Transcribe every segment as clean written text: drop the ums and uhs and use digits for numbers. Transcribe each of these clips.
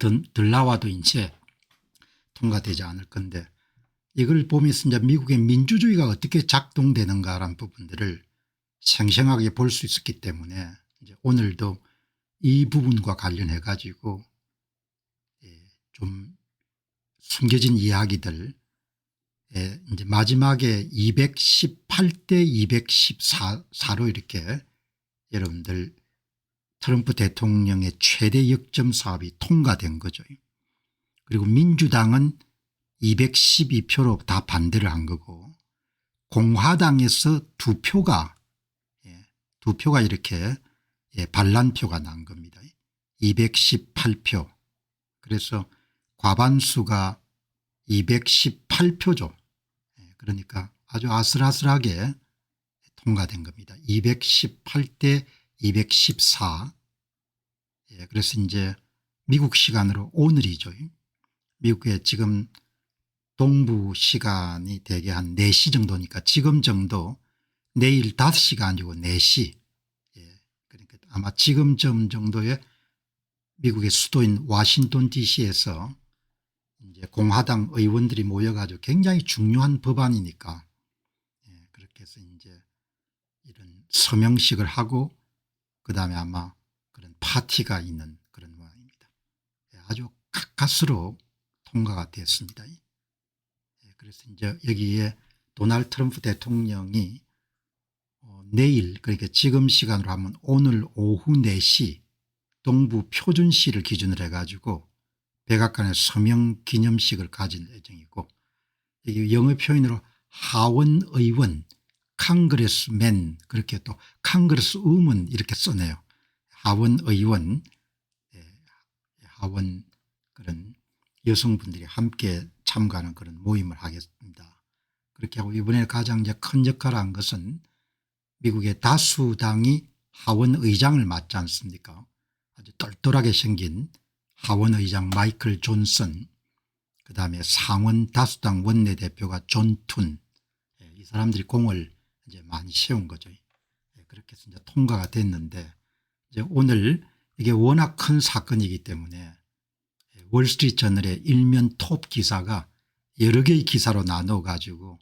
덜 나와도 이제 통과되지 않을 건데, 이걸 보면서 이제 미국의 민주주의가 어떻게 작동되는가라는 부분들을 생생하게 볼 수 있었기 때문에 이제 오늘도 이 부분과 관련해 가지고 좀 숨겨진 이야기들, 이제 마지막에 218대 214로 이렇게 여러분들 트럼프 대통령의 최대 역점 사업이 통과된 거죠. 그리고 민주당은 212표로 다 반대를 한 거고, 공화당에서 두 표가 이렇게 반란표가 난 겁니다. 218표. 그래서 과반수가 218표죠. 그러니까 아주 아슬아슬하게 통과된 겁니다. 218대 214. 그래서 이제 미국 시간으로 오늘이죠. 미국의 지금 동부 시간이 대개 한 4시 정도니까 지금 정도, 내일 5시가 아니고 4시. 그러니까 아마 지금쯤 정도의 미국의 수도인 워싱턴 DC에서 이제 공화당 의원들이 모여가지고 굉장히 중요한 법안이니까 그렇게 해서 이제 이런 서명식을 하고 그다음에 아마 그런 파티가 있는 그런 모양입니다. 아주 가까스로 통과가 됐습니다. 그래서 이제 여기에 도널드 트럼프 대통령이 내일, 그러니까 지금 시간으로 하면 오늘 오후 4시 동부 표준시를 기준으로 해가지고 백악관의 서명 기념식을 가질 예정이고, 여기 영어 표현으로 하원 의원, 컨그레스맨, 그렇게 또 컨그레스 우먼 이렇게 써내요. 하원 의원, 하원 그런 여성분들이 함께 참가하는 그런 모임을 하겠습니다. 그렇게 하고, 이번에 가장 이제 큰 역할을 한 것은 미국의 다수당이 하원 의장을 맡지 않습니까? 아주 똘똘하게 생긴 하원 의장 마이클 존슨, 그다음에 상원 다수당 원내대표가 존 툰, 이 사람들이 공을 이제 많이 세운 거죠. 그렇게 해서 이제 통과가 됐는데, 이제 오늘 이게 워낙 큰 사건이기 때문에 월스트리트저널의 일면 톱 기사가 여러 개의 기사로 나눠 가지고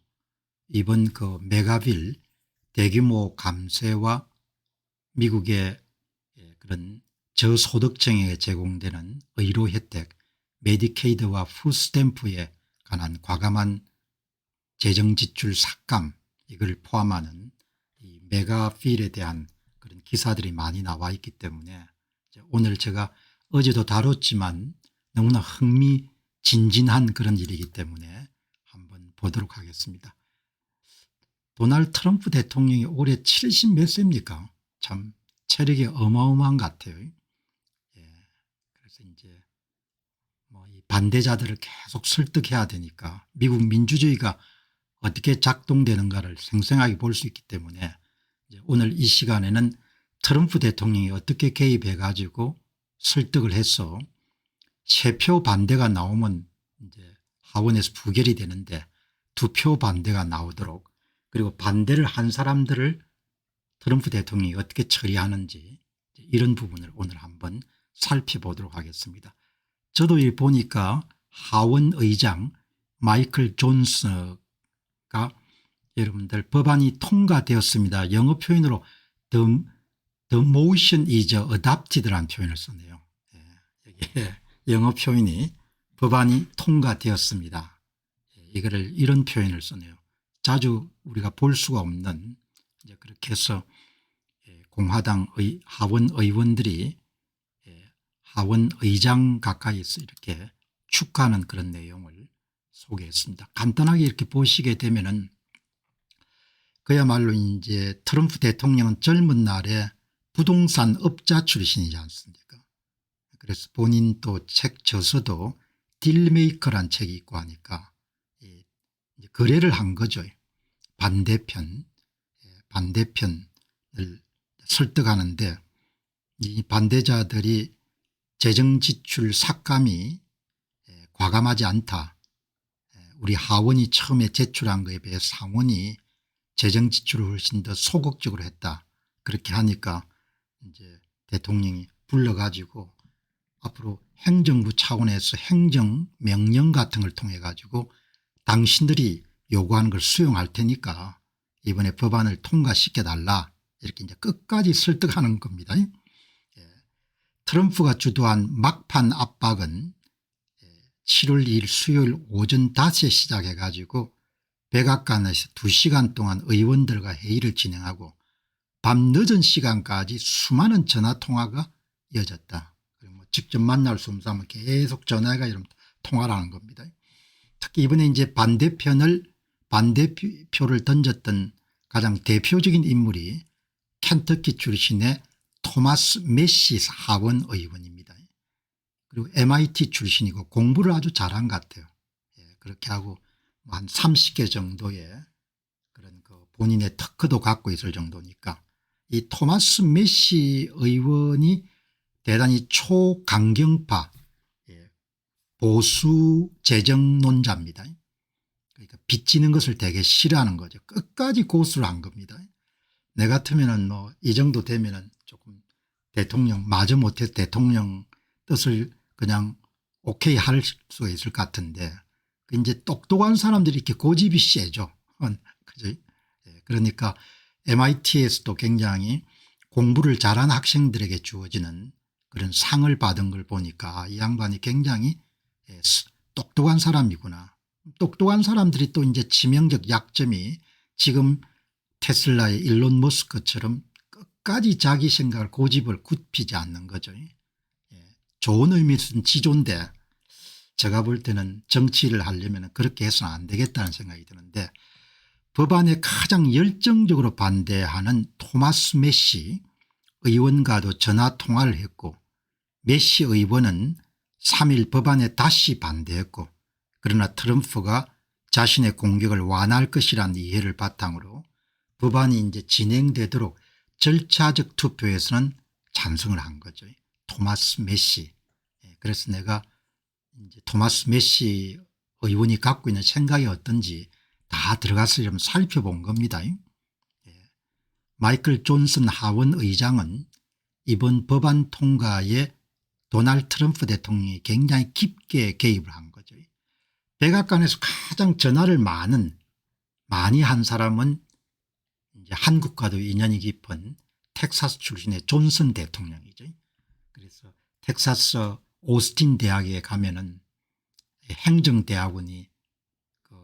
이번 그 메가빌 대규모 감세와 미국의 그런 저소득층에게 제공되는 의료 혜택, 메디케이드와 푸스탬프에 관한 과감한 재정 지출 삭감, 이걸 포함하는 이 메가빌에 대한 그런 기사들이 많이 나와 있기 때문에 오늘 제가 어제도 다뤘지만 너무나 흥미진진한 그런 일이기 때문에 한번 보도록 하겠습니다. 도널드 트럼프 대통령이 올해 70 몇 세입니까? 참 체력이 어마어마한 것 같아요. 그래서 이제 뭐 이 반대자들을 계속 설득해야 되니까 미국 민주주의가 어떻게 작동되는가를 생생하게 볼 수 있기 때문에 이제 오늘 이 시간에는 트럼프 대통령이 어떻게 개입해 가지고 설득을 해서 3표 반대가 나오면 이제 하원에서 부결이 되는데 2표 반대가 나오도록, 그리고 반대를 한 사람들을 트럼프 대통령이 어떻게 처리하는지, 이런 부분을 오늘 한번 살펴보도록 하겠습니다. 저도 이 보니까 하원 의장 마이클 존슨가 여러분들 법안이 통과되었습니다. 영어 표현으로 The motion is adopted라는 표현을 썼네요. 여기에 영어 표현이 법안이 통과되었습니다. 이거를 이런 표현을 썼네요. 자주 우리가 볼 수가 없는, 이제 그렇게 해서 공화당 하원 의원들이 하원 의장 가까이서 이렇게 축하하는 그런 내용을 소개했습니다. 간단하게 이렇게 보시게 되면은 그야말로 이제 트럼프 대통령은 젊은 날에 부동산 업자 출신이지 않습니까? 그래서 본인 또 책 저서도 딜메이커란 책이 있고 하니까 거래를 한 거죠. 반대편을 설득하는데, 이 반대자들이 재정 지출 삭감이 과감하지 않다, 우리 하원이 처음에 제출한 것에 비해 상원이 재정 지출을 훨씬 더 소극적으로 했다, 그렇게 하니까 이제 대통령이 불러가지고 앞으로 행정부 차원에서 행정명령 같은 걸 통해 가지고 당신들이 요구하는 걸 수용할 테니까 이번에 법안을 통과시켜달라 이렇게 이제 끝까지 설득하는 겁니다. 트럼프가 주도한 막판 압박은 7월 2일 수요일 오전 5시에 시작해 가지고 백악관에서 2시간 동안 의원들과 회의를 진행하고 밤 늦은 시간까지 수많은 전화통화가 이어졌다. 뭐 직접 만날 수 없으면 계속 전화가 이런 통화를 하는 겁니다. 특히 이번에 이제 반대표를 던졌던 가장 대표적인 인물이 켄터키 출신의 토마스 메시 하원 의원입니다. 그리고 MIT 출신이고 공부를 아주 잘한 것 같아요. 그렇게 하고 한 30개 정도의 그런 그 본인의 특허도 갖고 있을 정도니까 이 토마스 메시 의원이 대단히 초강경파 보수 재정론자입니다. 그러니까 빚지는 것을 되게 싫어하는 거죠. 끝까지 고수를 한 겁니다. 내 같으면은 뭐 이 정도 되면은 조금 대통령 마저못해 대통령 뜻을 그냥 오케이 할 수가 있을 것 같은데 이제 똑똑한 사람들이 이렇게 고집이 세죠. 그죠? 그러니까 MIT에서도 굉장히 공부를 잘하는 학생들에게 주어지는 그런 상을 받은 걸 보니까 이 양반이 굉장히 똑똑한 사람이구나. 똑똑한 사람들이 또 이제 치명적 약점이 지금 테슬라의 일론 머스크처럼 끝까지 자기 생각을 고집을 굽히지 않는 거죠. 좋은 의미에서는 지존데 제가 볼 때는 정치를 하려면 그렇게 해서는 안 되겠다는 생각이 드는데 법안에 가장 열정적으로 반대하는 토마스 메시 의원과도 전화 통화를 했고 메시 의원은 3일 법안에 다시 반대했고 그러나 트럼프가 자신의 공격을 완화할 것이라는 이해를 바탕으로 법안이 이제 진행되도록 절차적 투표에서는 찬성을 한 거죠. 토마스 메시. 그래서 내가 이제 토마스 메시 의원이 갖고 있는 생각이 어떤지 다 들어가서 좀 살펴본 겁니다. 마이클 존슨 하원 의장은 이번 법안 통과에 도널드 트럼프 대통령이 굉장히 깊게 개입을 한 거죠. 백악관에서 가장 전화를 많이 한 사람은 이제 한국과도 인연이 깊은 텍사스 출신의 존슨 대통령이죠. 그래서 텍사스 오스틴 대학에 가면은 행정대학원이 그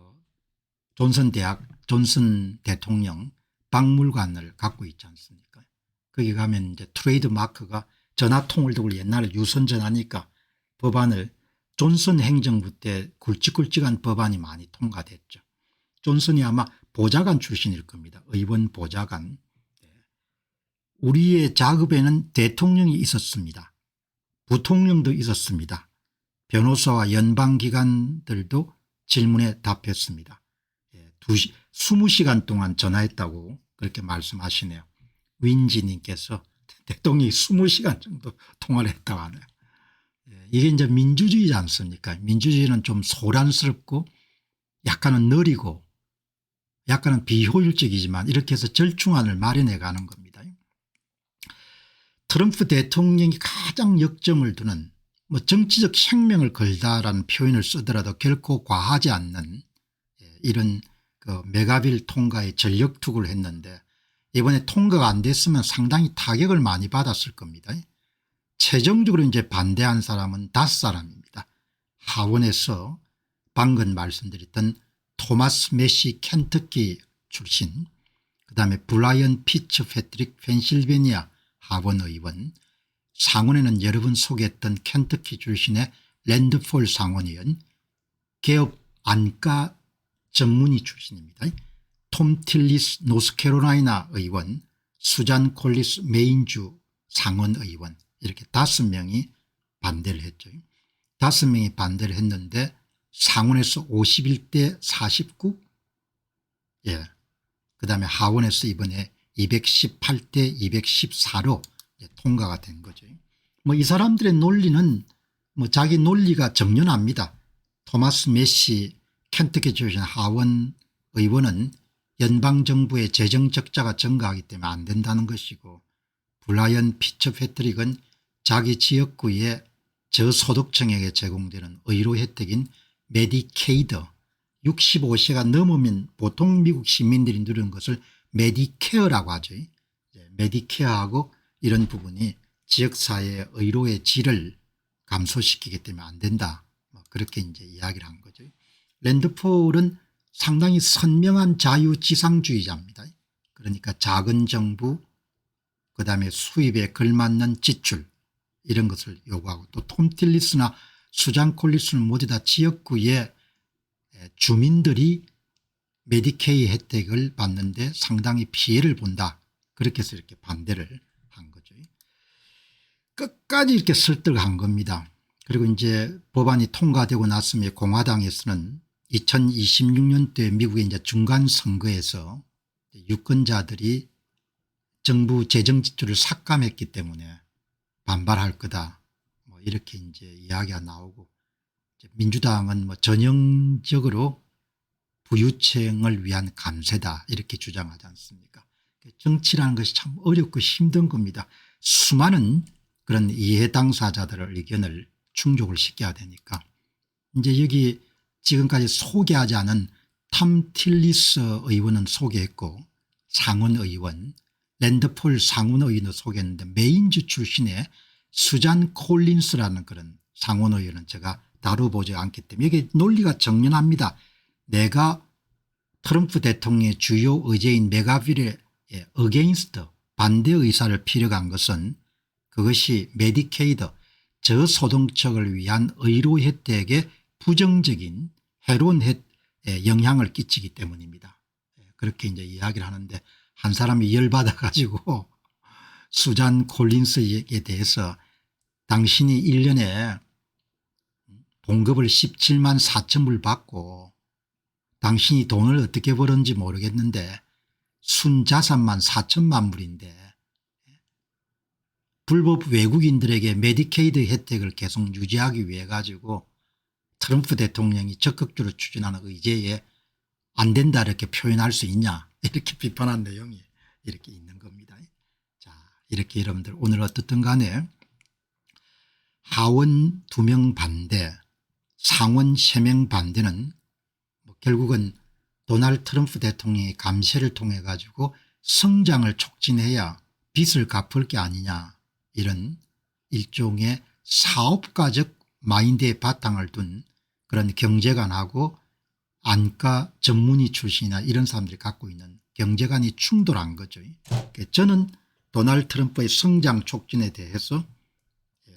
존슨 대통령 박물관을 갖고 있지 않습니까? 거기 가면 이제 트레이드 마크가 전화통을 두고 옛날에 유선전화니까 법안을 존슨 행정부 때 굵직굵직한 법안이 많이 통과됐죠. 존슨이 아마 보좌관 출신일 겁니다. 의원 보좌관. 우리의 작업에는 대통령이 있었습니다. 부통령도 있었습니다. 변호사와 연방기관들도 질문에 답했습니다. 20시간 동안 전화했다고 그렇게 말씀하시네요. 윈지님께서 대통령이 20시간 정도 통화를 했다고 하네요. 이게 이제 민주주의지 않습니까? 민주주의는 좀 소란스럽고 약간은 느리고 약간은 비효율적이지만 이렇게 해서 절충안을 마련해 가는 겁니다. 트럼프 대통령이 가장 역점을 두는 뭐 정치적 생명을 걸다라는 표현을 쓰더라도 결코 과하지 않는 이런 그 메가빌 통과에 전력 투구를 했는데 이번에 통과가 안 됐으면 상당히 타격을 많이 받았을 겁니다. 최종적으로 이제 반대한 사람은 5사람입니다. 하원에서 방금 말씀드렸던 토마스 메시 켄터키 출신, 그다음에 브라이언 피처 패트릭 펜실베니아 하원 의원, 상원에는 여러 번 소개했던 켄터키 출신의 랜드폴 상원의원, 개업 안과 전문의 출신입니다. 톰 틸리스 노스캐롤라이나 의원, 수잔 콜리스 메인주 상원 의원, 이렇게 5명이 반대를 했죠. 5명이 반대를 했는데 상원에서 51대 49, 그다음에 하원에서 이번에 218대 214로 통과가 된 거죠. 뭐 이 사람들의 논리는 뭐 자기 논리가 정연합니다. 토마스 메시 켄터키 출신 하원 의원은 연방정부의 재정 적자가 증가하기 때문에 안 된다는 것이고, 브라이언 피처 패트릭은 자기 지역구에 저소득층에게 제공되는 의료 혜택인 메디케이드, 65세가 넘으면 보통 미국 시민들이 누리는 것을 메디케어라고 하죠. 메디케어하고 이런 부분이 지역사회의 의료의 질을 감소시키기 때문에 안 된다. 그렇게 이제 이야기를 한 거죠. 랜드폴은 상당히 선명한 자유지상주의자입니다. 그러니까 작은 정부, 그다음에 수입에 걸맞는 지출, 이런 것을 요구하고, 또 톰 틸리스나 수잔 콜리스는 모두 다 지역구의 주민들이 메디케이 혜택을 받는데 상당히 피해를 본다, 그렇게 해서 이렇게 반대를 한 거죠. 끝까지 이렇게 설득한 겁니다. 그리고 이제 법안이 통과되고 났으면 공화당에서는 2026년도에 미국의 이제 중간 선거에서 유권자들이 정부 재정 지출을 삭감했기 때문에 반발할 거다, 뭐 이렇게 이제 이야기가 나오고, 민주당은 뭐 전형적으로 부유층을 위한 감세다, 이렇게 주장하지 않습니까? 정치라는 것이 참 어렵고 힘든 겁니다. 수많은 그런 이해 당사자들의 의견을 충족을 시켜야 되니까. 이제 여기 지금까지 소개하지 않은 탐 틸리스 의원은 소개했고, 상원 의원, 랜드폴 상원 의원도 소개했는데, 메인주 출신의 수잔 콜린스라는 그런 상원 의원은 제가 다뤄보지 않기 때문에 이게 논리가 정연합니다. 내가 트럼프 대통령의 주요 의제인 메가빌의 어게인스트, 반대 의사를 피력한 것은 그것이 메디케이드, 저소득층을 위한 의료 혜택에 부정적인 해로운 영향을 끼치기 때문입니다. 그렇게 이제 이야기를 하는데, 한 사람이 열받아 가지고 수잔 콜린스에 대해서 당신이 1년에 봉급을 17만 4천 불 받고 당신이 돈을 어떻게 벌었는지 모르겠는데 순자산만 4천만 불인데 불법 외국인들에게 메디케이드 혜택을 계속 유지하기 위해 가지고 트럼프 대통령이 적극적으로 추진하는 의제에 안 된다, 이렇게 표현할 수 있냐, 이렇게 비판한 내용이 이렇게 있는 겁니다. 자, 이렇게 여러분들 오늘 어떻든 간에 하원 2명 반대, 상원 3명 반대는 뭐 결국은 도널드 트럼프 대통령의 감세를 통해 가지고 성장을 촉진해야 빚을 갚을 게 아니냐, 이런 일종의 사업가적 마인드의 바탕을 둔 그런 경제관하고 안과 전문의 출신이나 이런 사람들이 갖고 있는 경제관이 충돌한 거죠. 저는 도널드 트럼프의 성장 촉진에 대해서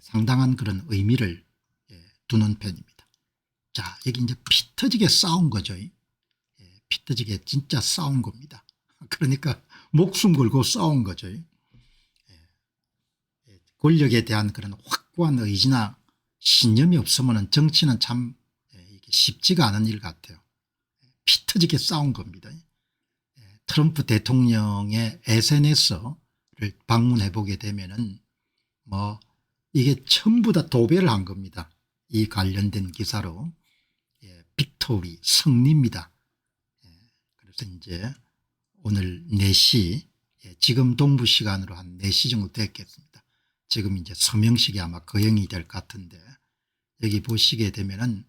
상당한 그런 의미를 두는 편입니다. 자, 여기 이제 피 터지게 싸운 거죠. 피 터지게 진짜 싸운 겁니다. 그러니까 목숨 걸고 싸운 거죠. 권력에 대한 그런 확고한 의지나 신념이 없으면 정치는 참 쉽지가 않은 일 같아요. 피 터지게 싸운 겁니다. 트럼프 대통령의 SNS를 방문해 보게 되면은 뭐 이게 전부 다 도배를 한 겁니다. 이 관련된 기사로. 빅토리, 승리입니다. 그래서 이제 오늘 4시, 지금 동부 시간으로 한 4시 정도 됐겠습니다. 지금 이제 서명식이 아마 거행이 될 것 같은데, 여기 보시게 되면은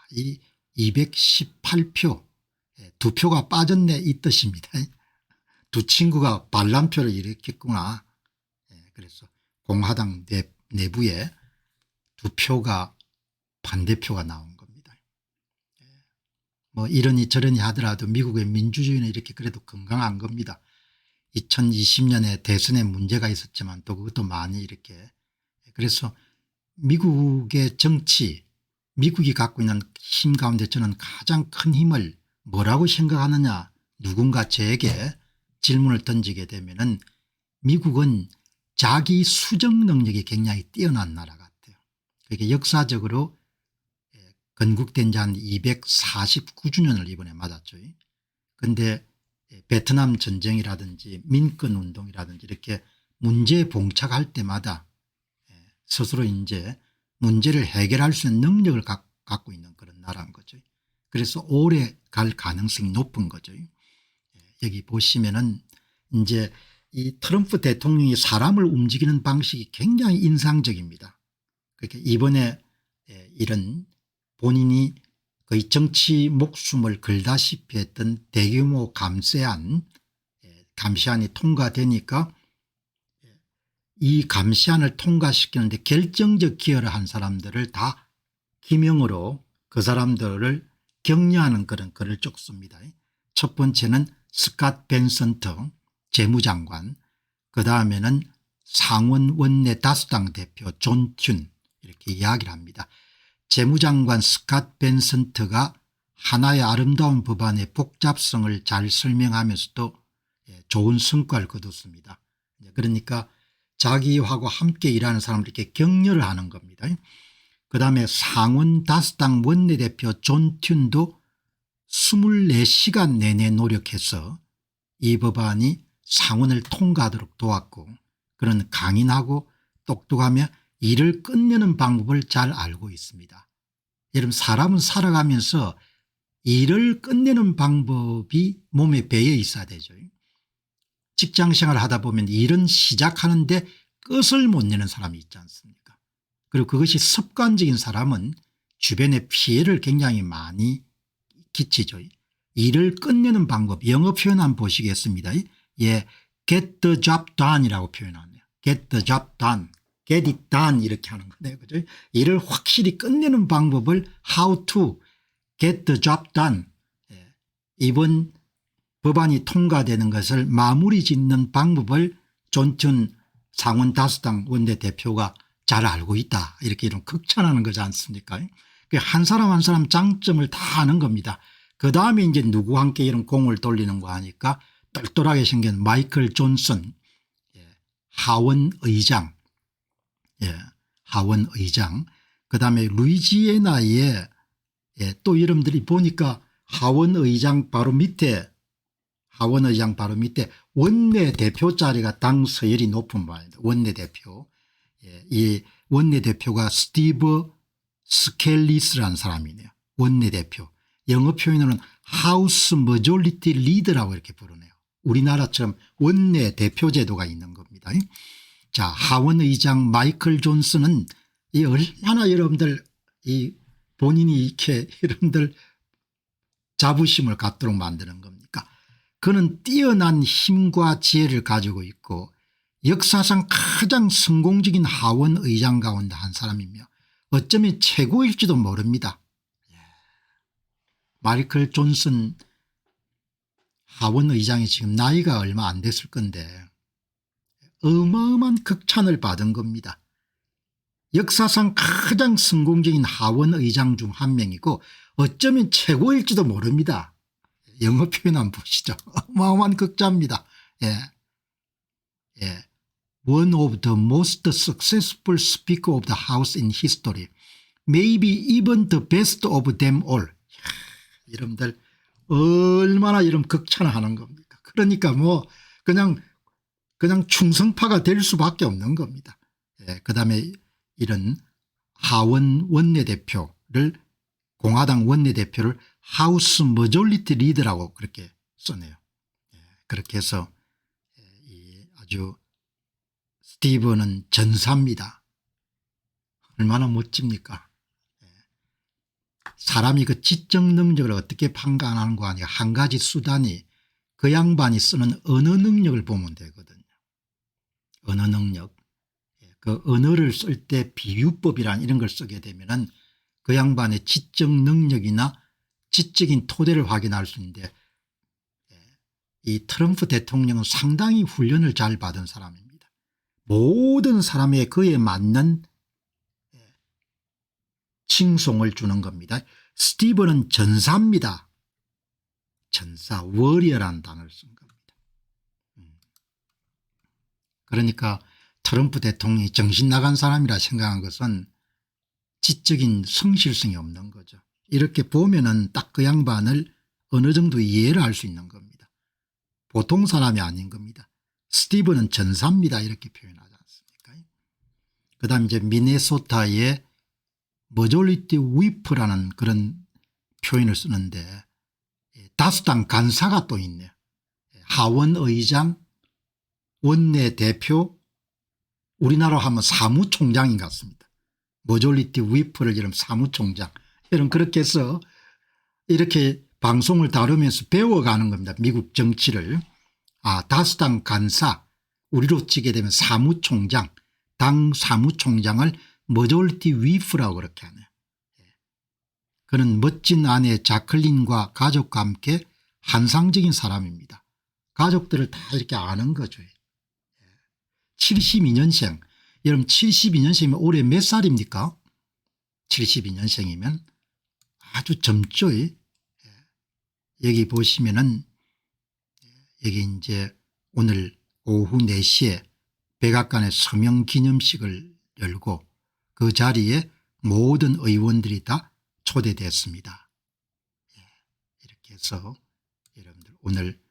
이 218표, 2표가 빠졌네, 이 뜻입니다. 두 친구가 반란표를 일으켰구나. 그래서 공화당 내부에 2표가 반대표가 나온 겁니다. 뭐 이러니 저러니 하더라도 미국의 민주주의는 이렇게 그래도 건강한 겁니다. 2020년에 대선에 문제가 있었지만 또 그것도 많이 이렇게, 그래서 미국의 정치, 미국이 갖고 있는 힘 가운데 저는 가장 큰 힘을 뭐라고 생각하느냐, 누군가 저에게 질문을 던지게 되면은 미국은 자기 수정 능력이 굉장히 뛰어난 나라 같아요. 그게 역사적으로 건국된 지 한 249주년을 이번에 맞았죠. 그런데 베트남 전쟁이라든지 민권 운동이라든지 이렇게 문제에 봉착할 때마다 스스로 이제 문제를 해결할 수 있는 능력을 갖고 있는 그런 나라인 거죠. 그래서 오래 갈 가능성이 높은 거죠. 여기 보시면은 이제 이 트럼프 대통령이 사람을 움직이는 방식이 굉장히 인상적입니다. 그러니까 이번에 이런 본인이 거의 정치 목숨을 걸다시피 했던 대규모 감시안이 통과되니까 이 감시안을 통과시키는데 결정적 기여를 한 사람들을 다 기명으로 그 사람들을 격려하는 그런 글을 쭉 씁니다. 첫 번째는 스캇 벤선트 재무장관, 그다음에는 상원 원내 다수당 대표 존 튠 이렇게 이야기를 합니다. 재무장관 스캇 벤선트가 하나의 아름다운 법안의 복잡성을 잘 설명하면서도 좋은 성과를 거뒀습니다. 그러니까 자기하고 함께 일하는 사람을 이렇게 격려를 하는 겁니다. 그다음에 상원 다수당 원내대표 존 튠도 24시간 내내 노력해서 이 법안이 상원을 통과하도록 도왔고, 그런 강인하고 똑똑하며 일을 끝내는 방법을 잘 알고 있습니다. 여러분, 사람은 살아가면서 일을 끝내는 방법이 몸에 배어 있어야 되죠. 직장생활을 하다 보면 일은 시작하는데 끝을 못 내는 사람이 있지 않습니까? 그리고 그것이 습관적인 사람은 주변에 피해를 굉장히 많이 끼치죠. 일을 끝내는 방법, 영어 표현 한번 보시겠습니다. 예, get the job done이라고 표현하네요. get the job done, get it done 이렇게 하는 거네요. 그죠? 일을 확실히 끝내는 방법을 how to get the job done. 예, 이번 법안이 통과되는 것을 마무리 짓는 방법을 존 튠 상원 다수당 원내대표가 잘 알고 있다, 이렇게 이런 극찬하는 거지 않습니까? 한 사람 한 사람 장점을 다 아는 겁니다. 그다음에 이제 누구와 함께 이런 공을 돌리는 거 하니까 똘똘하게 생긴 마이클 존슨 하원 의장, 하원 의장, 그다음에 루이지애나에 또 이름들이 보니까 하원 의장 바로 밑에 원내대표 자리가 당 서열이 높은 바입니다. 원내대표. 이 원내대표가 스티브 스켈리스라는 사람이네요. 원내대표. 영어 표현으로는 하우스 머조리티 리더라고 이렇게 부르네요. 우리나라처럼 원내대표 제도가 있는 겁니다. 자, 하원 의장 마이클 존슨은 이 얼마나 여러분들 본인이 이렇게 여러분들 자부심을 갖도록 만드는 겁니까? 그는 뛰어난 힘과 지혜를 가지고 있고 역사상 가장 성공적인 하원 의장 가운데 한 사람이며 어쩌면 최고일지도 모릅니다. 마이클 존슨 하원 의장이 지금 나이가 얼마 안 됐을 건데 어마어마한 극찬을 받은 겁니다. 역사상 가장 성공적인 하원 의장 중 한 명이고 어쩌면 최고일지도 모릅니다. 영어 표현 한번 보시죠. 어마어마한 극자입니다. One of the most successful speaker of the House in history. Maybe even the best of them all. 여러분들 얼마나 이런 극찬을 하는 겁니까? 그러니까 뭐 그냥 충성파가 될 수밖에 없는 겁니다. 그다음에 이런 하원 원내대표를, 공화당 원내대표를 하우스 머졸리티 리더라고 그렇게 써내요. 그렇게 해서 아주 스티브는 전사입니다. 얼마나 멋집니까? 사람이 그 지적 능력을 어떻게 판단하는 거 아니야. 한 가지 수단이 그 양반이 쓰는 언어 능력을 보면 되거든요. 언어 능력. 그 언어를 쓸 때 비유법이란 이런 걸 쓰게 되면은 그 양반의 지적 능력이나 지적인 토대를 확인할 수 있는데 이 트럼프 대통령은 상당히 훈련을 잘 받은 사람입니다. 모든 사람에 그에 맞는 칭송을 주는 겁니다. 스티브는 전사입니다. 전사, 워리어라는 단어를 쓴 겁니다. 그러니까 트럼프 대통령이 정신 나간 사람이라 생각한 것은 지적인 성실성이 없는 거죠. 이렇게 보면은 딱 그 양반을 어느 정도 이해를 할 수 있는 겁니다. 보통 사람이 아닌 겁니다. 스티브는 전사입니다. 이렇게 표현하지 않습니까? 그다음 이제 미네소타의 머졸리티 위프라는 그런 표현을 쓰는데 다수당 간사가 또 있네요. 하원 의장, 원내대표, 우리나라로 하면 사무총장인 것 같습니다. 머졸리티 위프를 이런 사무총장 이런 그렇게 해서 이렇게 방송을 다루면서 배워가는 겁니다. 미국 정치를. 다수당 간사 우리로 치게 되면 사무총장 당 사무총장을 머졸리티 위프라고 그렇게 하네요. 그는 멋진 아내 자클린과 가족과 함께 환상적인 사람입니다. 가족들을 다 이렇게 아는 거죠. 72년생 여러분 72년생이면 올해 몇 살입니까? 72년생이면 아주 젊죠. 여기 보시면은 여기 이제 오늘 오후 4시에 백악관의 서명 기념식을 열고 그 자리에 모든 의원들이 다 초대됐습니다. 이렇게 해서 여러분들 오늘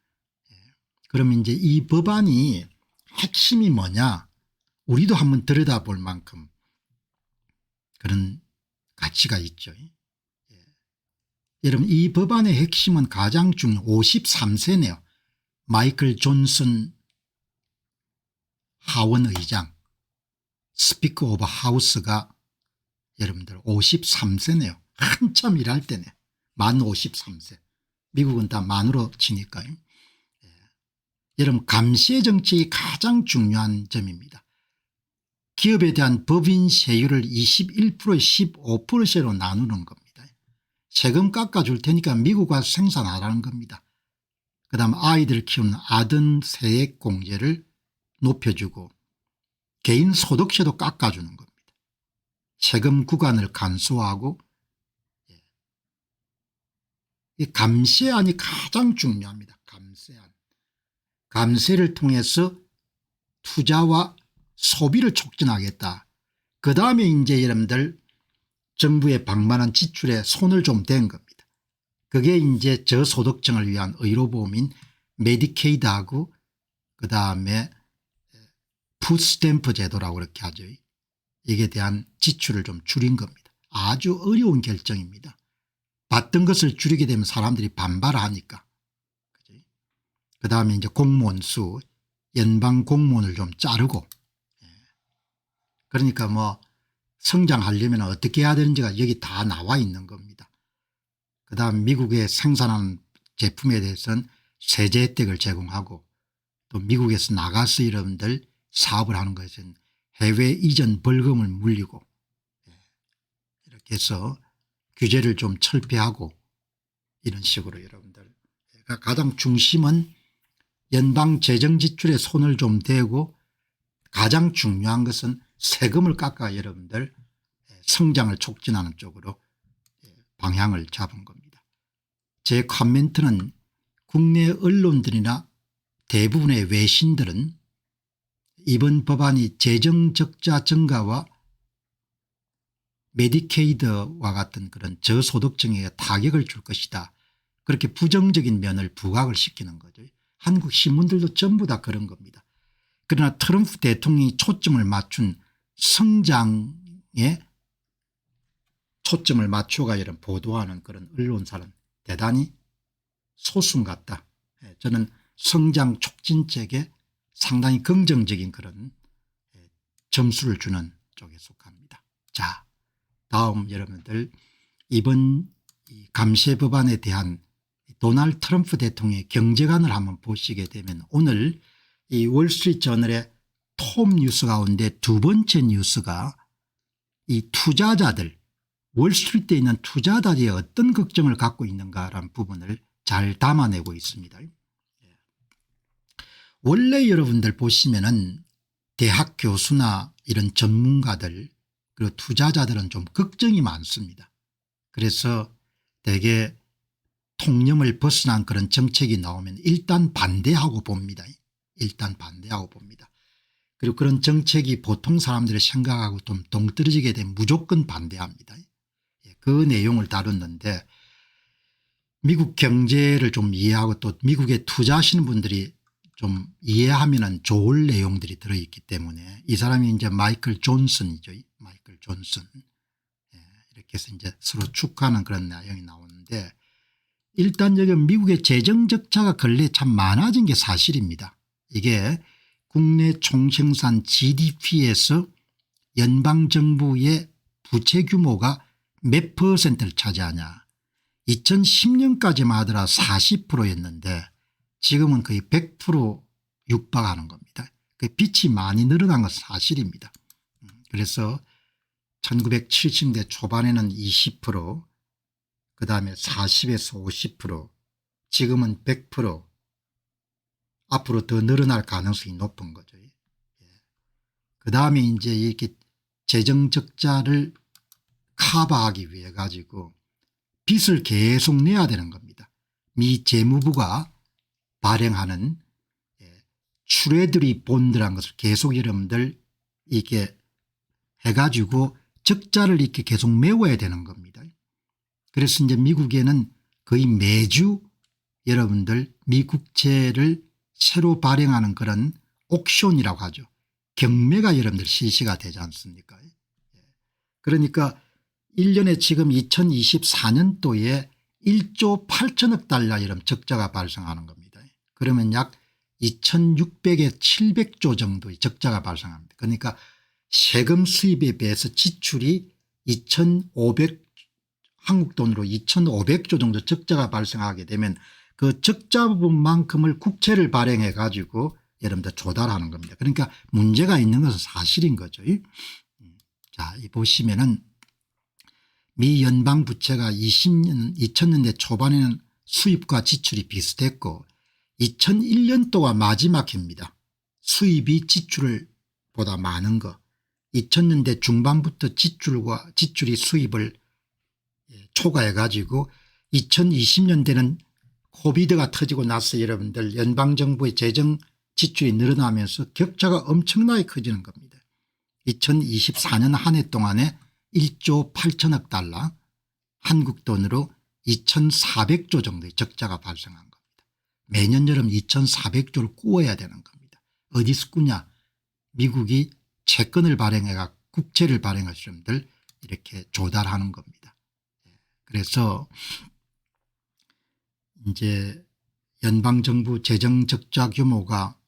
그러면 이제 이 법안이 핵심이 뭐냐 우리도 한번 들여다볼 만큼 그런 가치가 있죠. 여러분 이 법안의 핵심은 가장 중요한 53세네요. 마이클 존슨 하원 의장 스피커 오브 하우스가 여러분들 53세네요. 한참 일할 때네. 만 53세. 미국은 다 만으로 치니까요. 여러분 감세 정책이 가장 중요한 점입니다. 기업에 대한 법인 세율을 21%에 15%로 나누는 겁니다. 세금 깎아줄 테니까 미국 와서 생산하라는 겁니다. 그다음 아이들 키우는 아동 세액 공제를 높여주고 개인 소득세도 깎아주는 겁니다. 세금 구간을 간소화하고 이 감세안이 가장 중요합니다. 감세안. 감세를 통해서 투자와 소비를 촉진하겠다. 그다음에 이제 여러분들 정부의 방만한 지출에 손을 좀 댄 겁니다. 그게 이제 저소득층을 위한 의료보험인 메디케이드하고 그다음에 푸드스탬프 제도라고 그렇게 하죠. 이게 대한 지출을 좀 줄인 겁니다. 아주 어려운 결정입니다. 받던 것을 줄이게 되면 사람들이 반발하니까. 그다음에 이제 공무원 수 연방 공무원을 좀 자르고 그러니까 뭐 성장하려면 어떻게 해야 되는지가 여기 다 나와 있는 겁니다. 그다음 미국에 생산하는 제품에 대해서는 세제 혜택을 제공하고 또 미국에서 나가서 여러분들 사업을 하는 것은 해외 이전 벌금을 물리고 이렇게 해서 규제를 좀 철폐하고 이런 식으로 여러분들 그러니까 가장 중심은 연방 재정 지출에 손을 좀 대고 가장 중요한 것은 세금을 깎아 여러분들 성장을 촉진하는 쪽으로 방향을 잡은 겁니다. 제 코멘트는 국내 언론들이나 대부분의 외신들은 이번 법안이 재정 적자 증가와 메디케이드와 같은 그런 저소득층에게 타격을 줄 것이다. 그렇게 부정적인 면을 부각을 시키는 거죠. 한국 신문들도 전부 다 그런 겁니다. 그러나 트럼프 대통령이 초점을 맞춘 성장에 초점을 맞춰가 이런 보도하는 그런 언론사는 대단히 소수인 것 같다. 저는 성장 촉진책에 상당히 긍정적인 그런 점수를 주는 쪽에 속합니다. 자, 다음 여러분들 이번 감세 법안에 대한 도널드 트럼프 대통령의 경제관을 한번 보시게 되면 오늘 이 월스트리트 저널의 톱 뉴스 가운데 두 번째 뉴스가 이 투자자들 월스트리트에 있는 투자자들이 어떤 걱정을 갖고 있는가라는 부분을 잘 담아내고 있습니다. 원래 여러분들 보시면은 대학 교수나 이런 전문가들 그리고 투자자들은 좀 걱정이 많습니다. 그래서 대개 통념을 벗어난 그런 정책이 나오면 일단 반대하고 봅니다. 일단 반대하고 봅니다. 그리고 그런 정책이 보통 사람들의 생각하고 좀 동떨어지게 되면 무조건 반대합니다. 그 내용을 다뤘는데 미국 경제를 좀 이해하고 또 미국에 투자하시는 분들이 좀 이해하면 좋을 내용들이 들어있기 때문에 이 사람이 이제 마이클 존슨이죠. 마이클 존슨. 이렇게 해서 이제 서로 축하하는 그런 내용이 나오는데 일단 여기 미국의 재정 적자가 근래 참 많아진 게 사실입니다. 이게 국내 총생산 GDP에서 연방정부의 부채 규모가 몇 퍼센트를 차지하냐. 2010년까지만 하더라 40%였는데 지금은 거의 100% 육박하는 겁니다. 그 빚이 많이 늘어난 건 사실입니다. 그래서 1970년대 초반에는 20%, 그다음에 40에서 50%, 지금은 100%, 앞으로 더 늘어날 가능성이 높은 거죠. 그다음에 이제 이렇게 재정 적자를 커버하기 위해 가지고 빚을 계속 내야 되는 겁니다. 미 재무부가 발행하는 트레저리 본드라는 것을 계속 여러분들 이렇게 해가지고 적자를 이렇게 계속 메워야 되는 겁니다. 그래서 이제 미국에는 거의 매주 여러분들 미국채를 새로 발행하는 그런 옥션이라고 하죠. 경매가 여러분들 실시가 되지 않습니까? 그러니까 1년에 지금 2024년도에 1조 8천억 달러 이런 적자가 발생하는 겁니다. 그러면 약 2600에 700조 정도의 적자가 발생합니다. 그러니까 세금 수입에 비해서 지출이 2500 한국 돈으로 2500조 정도 적자가 발생하게 되면 그 적자 부분만큼을 국채를 발행해 가지고 여러분들 조달하는 겁니다. 그러니까 문제가 있는 것은 사실인 거죠. 자, 이 보시면은 미 연방 부채가 2000년대 초반에는 수입과 지출이 비슷했고 2001년도가 마지막 해입니다. 수입이 지출을 보다 많은 거. 2000년대 중반부터 지출이 수입을 초과해 가지고 2020년대는 코비드가 터지고 나서 여러분들 연방정부의 재정 지출이 늘어나면서 격차가 엄청나게 커지는 겁니다. 2024년 한 해 동안에 1조 8천억 달러, 한국 돈으로 2400조 정도의 적자가 발생한 겁니다. 매년 여름 2400조를 꾸어야 되는 겁니다. 어디서 꾸냐. 미국이 채권을 발행해가 국채를 발행해서 여러분들 이렇게 조달하는 겁니다. 그래서 이제 연방정부 재정 적자 규모가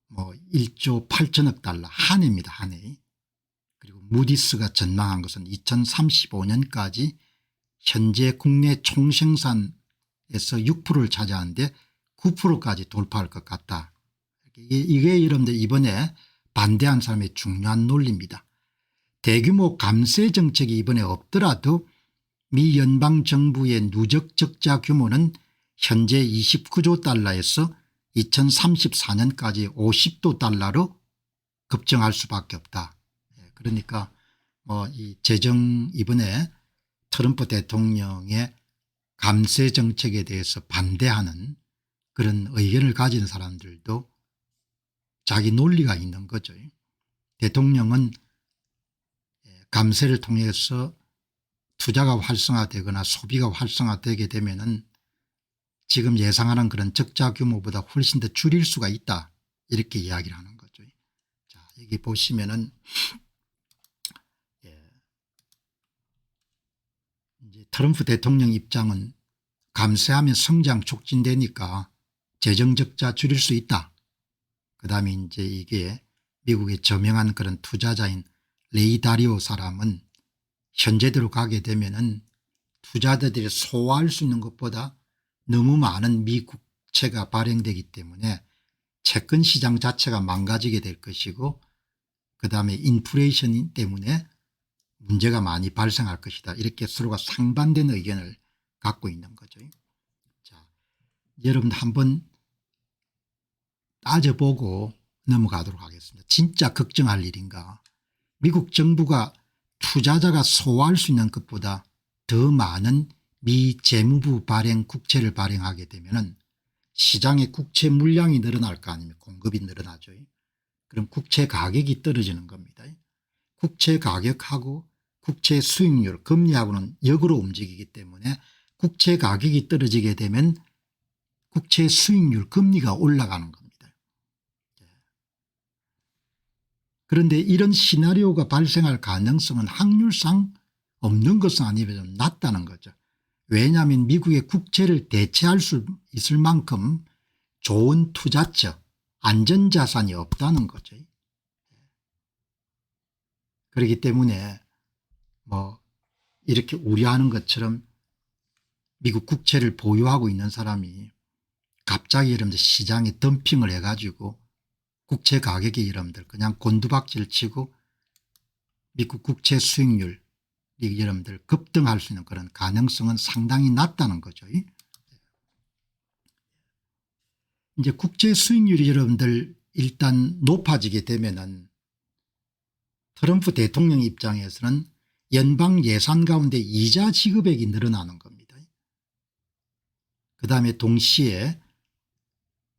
뭐 1조 8천억 달러 한 해입니다. 한 해. 그리고 무디스가 전망한 것은 2035년까지 현재 국내 총생산에서 6%를 차지하는데 9%까지 돌파할 것 같다. 이게 여러분들 이번에 반대한 사람의 중요한 논리입니다. 대규모 감세 정책이 이번에 없더라도 미 연방정부의 누적 적자 규모는 현재 29조 달러에서 2034년까지 50조 달러로 급증할 수밖에 없다. 그러니까 뭐 이 재정 이번에 트럼프 대통령의 감세 정책에 대해서 반대하는 그런 의견을 가진 사람들도 자기 논리가 있는 거죠. 대통령은 감세를 통해서 투자가 활성화되거나 소비가 활성화되게 되면은 지금 예상하는 그런 적자 규모보다 훨씬 더 줄일 수가 있다. 이렇게 이야기를 하는 거죠. 자, 여기 보시면은 이제 트럼프 대통령 입장은 감세하면 성장 촉진되니까 재정 적자 줄일 수 있다. 그다음에 이제 이게 미국의 저명한 그런 투자자인 레이 다리오 사람은 현재대로 가게 되면은 투자자들이 소화할 수 있는 것보다 너무 많은 미국채가 발행되기 때문에 채권 시장 자체가 망가지게 될 것이고 그다음에 인플레이션 때문에 문제가 많이 발생할 것이다. 이렇게 서로가 상반된 의견을 갖고 있는 거죠. 자, 여러분 한번 따져보고 넘어가도록 하겠습니다. 진짜 걱정할 일인가. 미국 정부가 투자자가 소화할 수 있는 것보다 더 많은 미 재무부 발행 국채를 발행하게 되면 시장의 국채 물량이 늘어날 거 아닙니까. 공급이 늘어나죠. 그럼 국채 가격이 떨어지는 겁니다. 국채 가격하고 국채 수익률 금리하고는 역으로 움직이기 때문에 국채 가격이 떨어지게 되면 국채 수익률 금리가 올라가는 겁니다. 그런데 이런 시나리오가 발생할 가능성은 확률상 없는 것은 아니면 좀 낮다는 거죠. 왜냐하면 미국의 국채를 대체할 수 있을 만큼 좋은 투자처 안전자산이 없다는 거죠. 그렇기 때문에 뭐 이렇게 우려하는 것처럼 미국 국채를 보유하고 있는 사람이 갑자기 여러분들 시장에 덤핑을 해가지고 국채 가격이 여러분들 그냥 곤두박질 치고 미국 국채 수익률이 여러분들 급등할 수 있는 그런 가능성은 상당히 낮다는 거죠. 이제 국채 수익률이 여러분들 일단 높아지게 되면은 트럼프 대통령 입장에서는 연방 예산 가운데 이자 지급액이 늘어나는 겁니다. 그다음에 동시에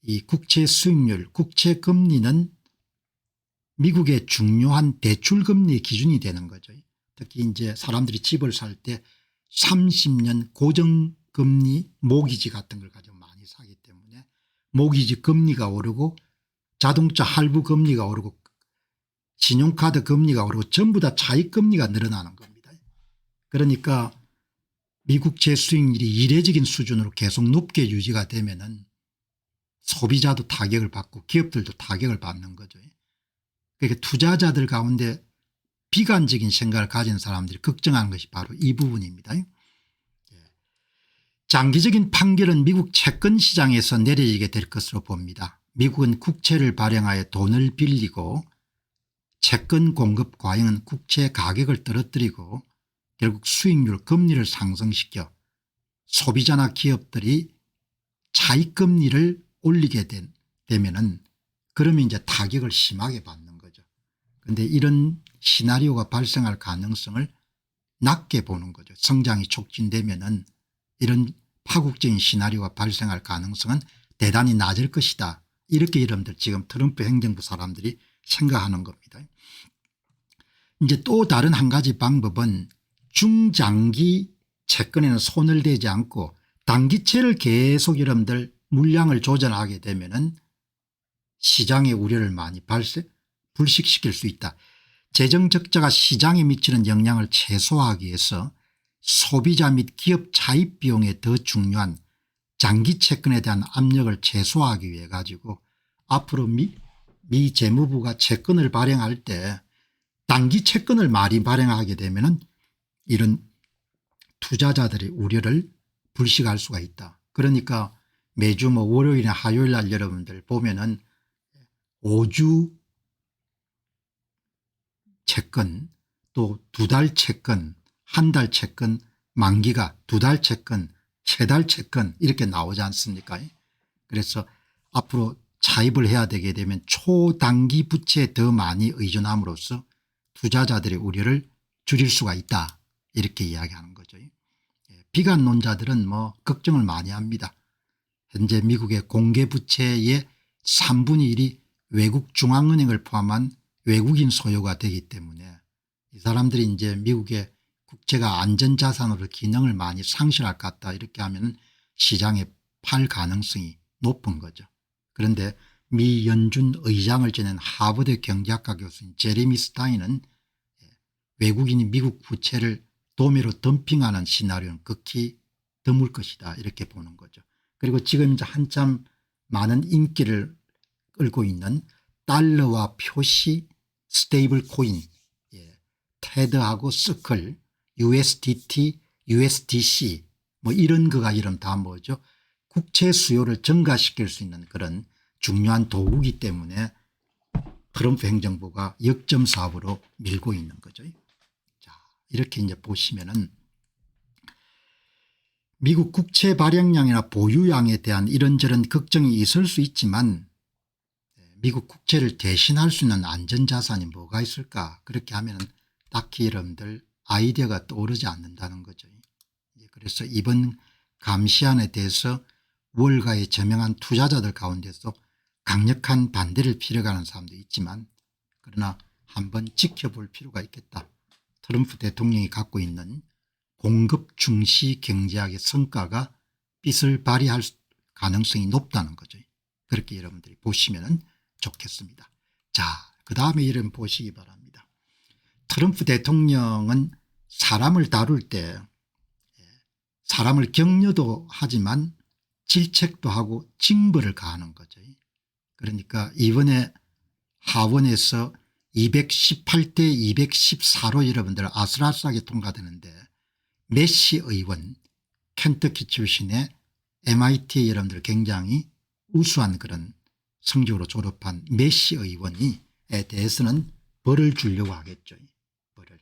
이 국채 수익률, 국채 금리는 미국의 중요한 대출 금리 기준이 되는 거죠. 특히 이제 사람들이 집을 살 때 30년 고정금리 모기지 같은 걸 가지고 많이 사기 때문에 모기지 금리가 오르고 자동차 할부 금리가 오르고 신용카드 금리가 오르고 전부 다 차익 금리가 늘어나는 겁니다. 그러니까 미국채 수익률이 이례적인 수준으로 계속 높게 유지가 되면은 소비자도 타격을 받고 기업들도 타격을 받는 거죠. 그러니까 투자자들 가운데 비관적인 생각을 가진 사람들이 걱정하는 것이 바로 이 부분입니다. 장기적인 판결은 미국 채권 시장에서 내려지게 될 것으로 봅니다. 미국은 국채를 발행하여 돈을 빌리고 채권 공급 과잉은 국채 가격을 떨어뜨리고 결국 수익률 금리를 상승시켜 소비자나 기업들이 차익금리를 올리게 되면은 그러면 이제 타격을 심하게 받는 거죠. 그런데 이런 시나리오가 발생할 가능성을 낮게 보는 거죠. 성장이 촉진되면은 이런 파국적인 시나리오가 발생할 가능성은 대단히 낮을 것이다. 이렇게 여러분들 지금 트럼프 행정부 사람들이 생각하는 겁니다. 이제 또 다른 한 가지 방법은 중장기 채권에는 손을 대지 않고 단기채를 계속 여러분들 물량을 조절하게 되면은 시장의 우려를 많이 불식시킬 수 있다. 재정 적자가 시장에 미치는 영향을 최소화하기 위해서 소비자 및 기업 차입 비용에 더 중요한 장기 채권에 대한 압력을 최소화하기 위해 가지고 앞으로 미 재무부가 채권을 발행할 때 단기 채권을 많이 발행하게 되면은 이런 투자자들의 우려를 불식할 수가 있다. 그러니까 매주 뭐 월요일이나 화요일 날 여러분들 보면은 5주 채권 또 2달 채권 한 달 채권 만기가 2달 채권 3달 채권 이렇게 나오지 않습니까? 그래서 앞으로 차입을 해야 되게 되면 초단기 부채에 더 많이 의존함으로써 투자자들의 우려를 줄일 수가 있다. 이렇게 이야기하는 거죠. 비관론자들은 뭐 걱정을 많이 합니다. 현재 미국의 공개부채의 3분의 1이 외국 중앙은행을 포함한 외국인 소유가 되기 때문에 이 사람들이 이제 미국의 국채가 안전자산으로 기능을 많이 상실할 것 같다 이렇게 하면 시장에 팔 가능성이 높은 거죠. 그런데 미 연준 의장을 지낸 하버드 경제학과 교수인 제레미 스타인은 외국인이 미국 부채를 도매로 덤핑하는 시나리오는 극히 드물 것이다 이렇게 보는 거죠. 그리고 지금 이제 한참 많은 인기를 끌고 있는 달러와 표시 스테이블 코인 테드하고 서클 USDT USDC 뭐 이런 거가 이름 다 뭐죠. 국채 수요를 증가시킬 수 있는 그런 중요한 도구이기 때문에 트럼프 행정부가 역점 사업으로 밀고 있는 거죠. 자, 이렇게 이제 보시면은 미국 국채 발행량이나 보유량에 대한 이런저런 걱정이 있을 수 있지만 미국 국채를 대신할 수 있는 안전자산이 뭐가 있을까 그렇게 하면 딱히 여러분들 아이디어가 떠오르지 않는다는 거죠. 그래서 이번 감시안에 대해서 월가의 저명한 투자자들 가운데서 강력한 반대를 피력하는 사람도 있지만 그러나 한번 지켜볼 필요가 있겠다. 트럼프 대통령이 갖고 있는 공급 중시 경제학의 성과가 빛을 발휘할 가능성이 높다는 거죠. 그렇게 여러분들이 보시면 좋겠습니다. 자, 그다음에 이런 보시기 바랍니다. 트럼프 대통령은 사람을 다룰 때 사람을 격려도 하지만 질책도 하고 징벌을 가하는 거죠. 그러니까 이번에 하원에서 218대 214로 여러분들 아슬아슬하게 통과되는데 메시 의원 켄터키 출신의 MIT 여러분들 굉장히 우수한 그런 성적으로 졸업한 메시 의원에 대해서는 벌을 주려고 하겠죠. 벌을.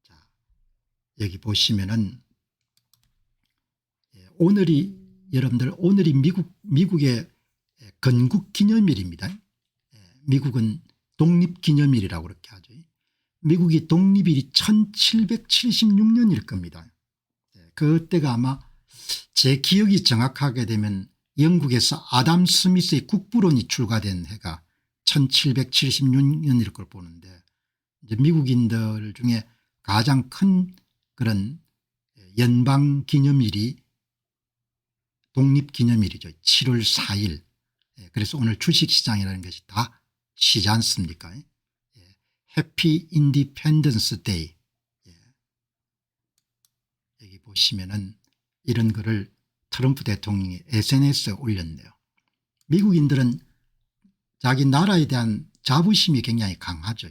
자, 여기 보시면은 오늘이 여러분들 오늘이 미국의 건국 기념일입니다. 미국은 독립기념일이라고 그렇게 하죠. 미국이 독립일이 1776년일 겁니다. 그때가 아마 제 기억이 정확하게 되면 영국에서 아담 스미스의 국부론이 출가된 해가 1776년일 걸 보는데 이제 미국인들 중에 가장 큰 그런 연방 기념일이 독립기념일이죠. 7월 4일. 그래서 오늘 주식시장이라는 것이 다 쉬지 않습니까? 해피 인디펜던스 데이. 여기 보시면은 이런 글을 트럼프 대통령이 SNS에 올렸네요. 미국인들은 자기 나라에 대한 자부심이 굉장히 강하죠.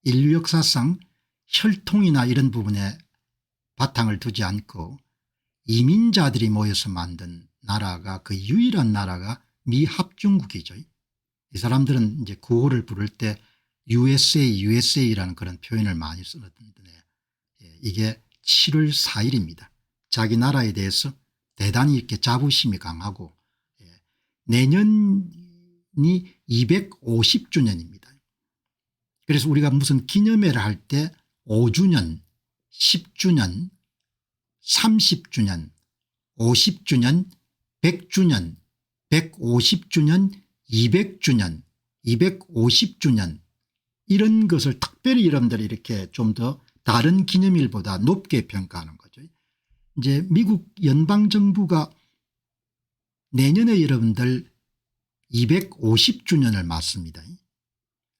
인류 역사상 혈통이나 이런 부분에 바탕을 두지 않고 이민자들이 모여서 만든 나라가 그 유일한 나라가 미합중국이죠. 이 사람들은 이제 구호를 부를 때 USA라는 그런 표현을 많이 쓰는데 이게 7월 4일입니다. 자기 나라에 대해서 대단히 이렇게 자부심이 강하고 내년이 250주년입니다. 그래서 우리가 무슨 기념회를 할 때 5주년, 10주년, 30주년, 50주년, 100주년, 150주년, 200주년, 250주년 이런 것을 특별히 여러분들이 이렇게 좀 더 다른 기념일보다 높게 평가하는 거죠. 이제 미국 연방정부가 내년에 여러분들 250주년을 맞습니다.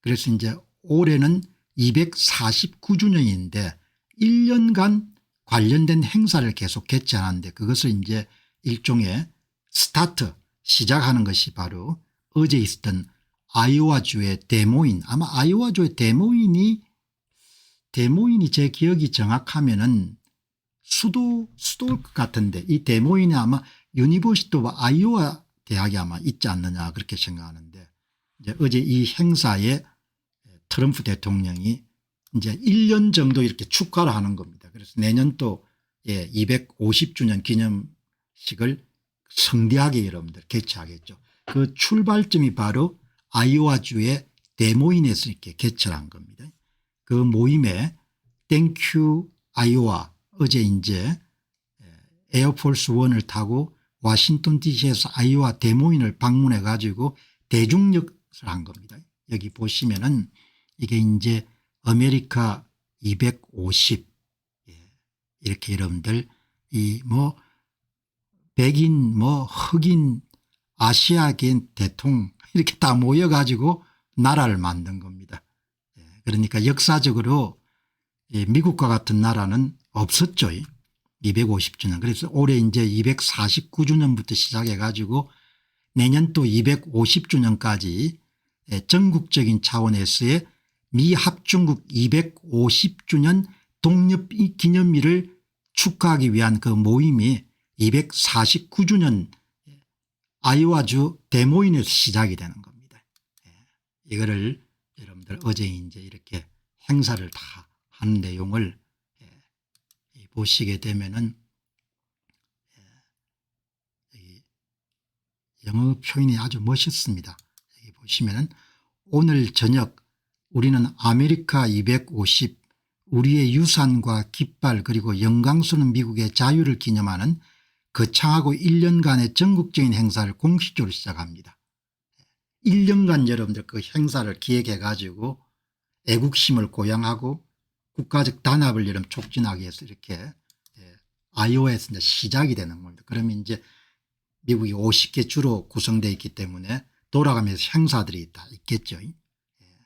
그래서 이제 올해는 249주년인데 1년간 관련된 행사를 계속 개최하는데 그것을 이제 일종의 스타트 시작하는 것이 바로 어제 있었던 아이오와주의 데모인 아마 아이오와주의 데모인이 제 기억이 정확하면은 수도일 것 같은데 이 데모인이 아마 유니버시티 오브 아이오와 대학이 아마 있지 않느냐 그렇게 생각하는데 이제 어제 이 행사에 트럼프 대통령이 이제 1년 정도 이렇게 축하를 하는 겁니다. 그래서 내년 또 250주년 기념식을 성대하게 여러분들 개최하겠죠. 그 출발점이 바로 아이오와주의 데모인에서 이렇게 개최한 겁니다. 그 모임에 땡큐 아이오와 어제 이제 에어포스 원을 타고 워싱턴 DC에서 아이오와 데모인을 방문해 가지고 대중역을 한 겁니다. 여기 보시면은 이게 이제 아메리카 250 이렇게 여러분들 이 뭐 백인 뭐 흑인 아시아계인 대통령 이렇게 다 모여 가지고 나라를 만든 겁니다. 그러니까 역사적으로 미국과 같은 나라는 없었죠. 250주년. 그래서 올해 이제 249주년부터 시작해 가지고 내년 또 250주년까지 전국적인 차원에서의 미합중국 250주년 독립기념일을 축하하기 위한 그 모임이 249주년 아이오와주 데모인에서 시작이 되는 겁니다. 이거를 여러분들 어제 이제 이렇게 행사를 다 하는 내용을 보시게 되면은 영어 표현이 아주 멋있습니다. 여기 보시면은 오늘 저녁 우리는 아메리카 250 우리의 유산과 깃발 그리고 영광스러운 미국의 자유를 기념하는 거창하고 1년간의 전국적인 행사를 공식적으로 시작합니다. 1년간 여러분들 그 행사를 기획해 가지고 애국심을 고양하고 국가적 단합을 여러분 촉진하기 위해서 이렇게 아이오와에서 이제 시작이 되는 겁니다. 그러면 이제 미국이 50개 주로 구성되어 있기 때문에 돌아가면서 행사들이 다 있겠죠.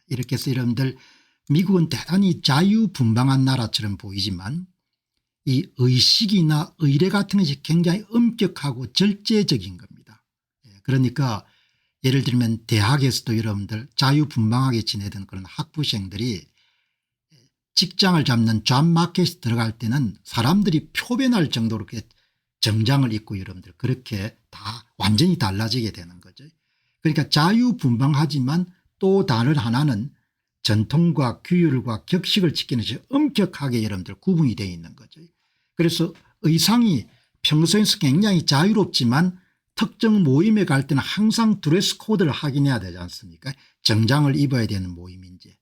이렇게 해서 여러분들 미국은 대단히 자유분방한 나라처럼 보이지만 이 의식이나 의례 같은 것이 굉장히 엄격하고 절제적인 겁니다. 그러니까 예를 들면 대학에서도 여러분들 자유분방하게 지내던 그런 학부생들이 직장을 잡는 잡 마켓에 들어갈 때는 사람들이 표변할 정도로 정장을 입고 여러분들 그렇게 다 완전히 달라지게 되는 거죠. 그러니까 자유분방하지만 또 다른 하나는 전통과 규율과 격식을 지키는 것이 엄격하게 여러분들 구분이 되어 있는 거죠. 그래서 의상이 평소에는 굉장히 자유롭지만 특정 모임에 갈 때는 항상 드레스 코드를 확인해야 되지 않습니까? 정장을 입어야 되는 모임인지.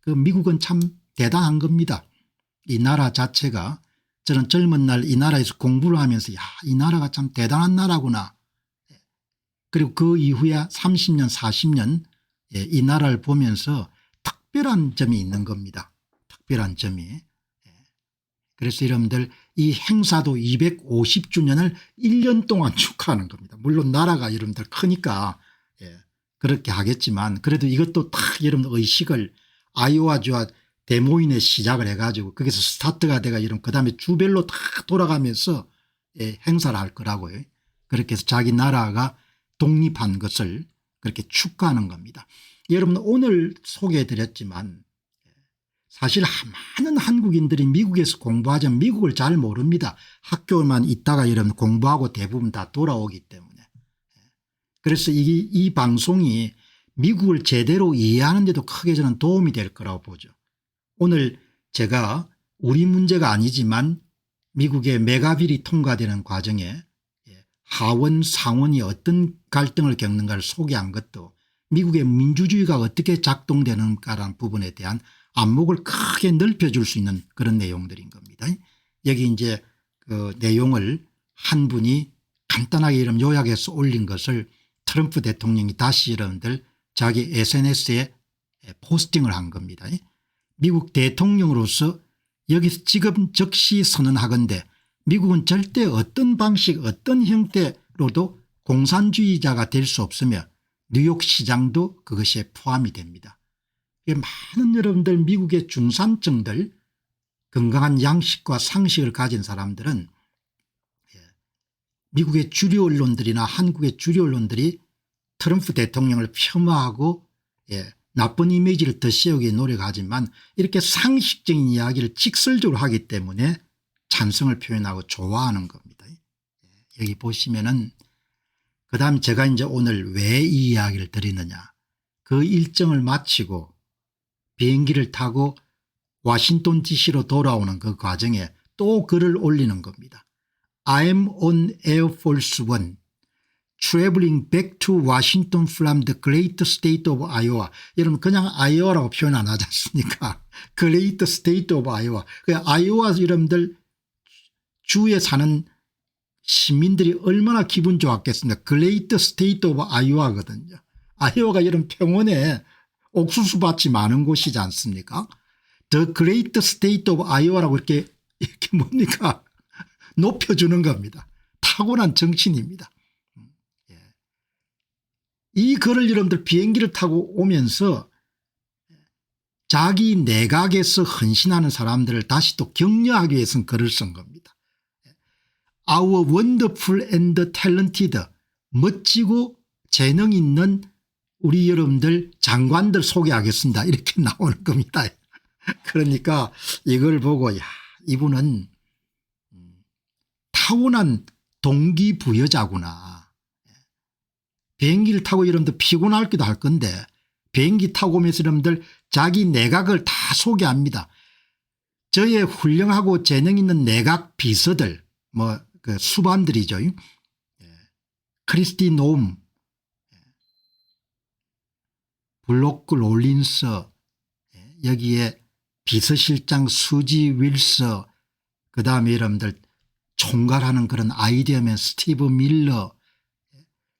그 미국은 참 대단한 겁니다. 이 나라 자체가 저는 젊은 날 이 나라에서 공부를 하면서 야, 이 나라가 참 대단한 나라구나. 그리고 그 이후에 30년 40년 이 나라를 보면서 특별한 점이 있는 겁니다. 특별한 점이. 그래서 여러분들 이 행사도 250주년을 1년 동안 축하하는 겁니다. 물론 나라가 여러분들 크니까 그렇게 하겠지만 그래도 이것도 딱 여러분들 의식을 아이오와주와 대모인에 시작을 해가지고 거기서 스타트가 돼가 이런 그다음에 주별로 다 돌아가면서 행사를 할 거라고요. 그렇게 해서 자기 나라가 독립한 것을 그렇게 축하하는 겁니다. 여러분 오늘 소개해 드렸지만 사실 많은 한국인들이 미국에서 공부하자면 미국을 잘 모릅니다. 학교만 있다가 여러분 공부하고 대부분 다 돌아오기 때문에. 그래서 이 방송이 미국을 제대로 이해하는 데도 크게 저는 도움이 될 거라고 보죠. 오늘 제가 우리 문제가 아니지만 미국의 메가빌이 통과되는 과정에 하원 상원이 어떤 갈등을 겪는가를 소개한 것도 미국의 민주주의가 어떻게 작동되는가라는 부분에 대한 안목을 크게 넓혀줄 수 있는 그런 내용들인 겁니다. 여기 이제 그 내용을 한 분이 간단하게 이런 요약해서 올린 것을 트럼프 대통령이 다시 여러분들 자기 SNS에 포스팅을 한 겁니다. 미국 대통령으로서 여기서 지금 즉시 선언하건대 미국은 절대 어떤 방식 어떤 형태로도 공산주의자가 될 수 없으며 뉴욕 시장도 그것에 포함이 됩니다. 많은 여러분들 미국의 중산층들 건강한 양식과 상식을 가진 사람들은 미국의 주류 언론들이나 한국의 주류 언론들이 트럼프 대통령을 폄하하고 나쁜 이미지를 더 씌우기 노력하지만 이렇게 상식적인 이야기를 직설적으로 하기 때문에 찬성을 표현하고 좋아하는 겁니다. 여기 보시면은 그다음 제가 이제 오늘 왜 이 이야기를 드리느냐 그 일정을 마치고 비행기를 타고 워싱턴 DC로 돌아오는 그 과정에 또 글을 올리는 겁니다. I'm on Air Force One traveling back to Washington from the great state of Iowa. 여러분 그냥 아이오와라고 표현 안 하지 않습니까? great state of Iowa. 아이오와 여러분들 주에 사는 시민들이 얼마나 기분 좋았겠습니까? great state of Iowa거든요. 아이오와가 이런 평원에 옥수수밭이 많은 곳이지 않습니까? The great state of Iowa라고 이렇게 뭡니까? 높여주는 겁니다. 타고난 정신입니다. 이 글을 여러분들 비행기를 타고 오면서 자기 내각에서 헌신하는 사람들을 다시 또 격려하기 위해서 글을 쓴 겁니다. Our wonderful and talented 멋지고 재능 있는 우리 여러분들 장관들 소개하겠습니다. 이렇게 나오는 겁니다. 그러니까 이걸 보고 야 이분은 타고난 동기부여자구나. 비행기를 타고 여러분들 피곤하기도 할 건데 비행기 타고 오면서 여러분들 자기 내각을 다 소개합니다. 저의 훌륭하고 재능 있는 내각 비서들 뭐 그 수반들이죠. 크리스티 노움 블록 롤린스 여기에 비서실장 수지 윌서 그다음에 여러분들 총괄하는 그런 아이디어맨 스티브 밀러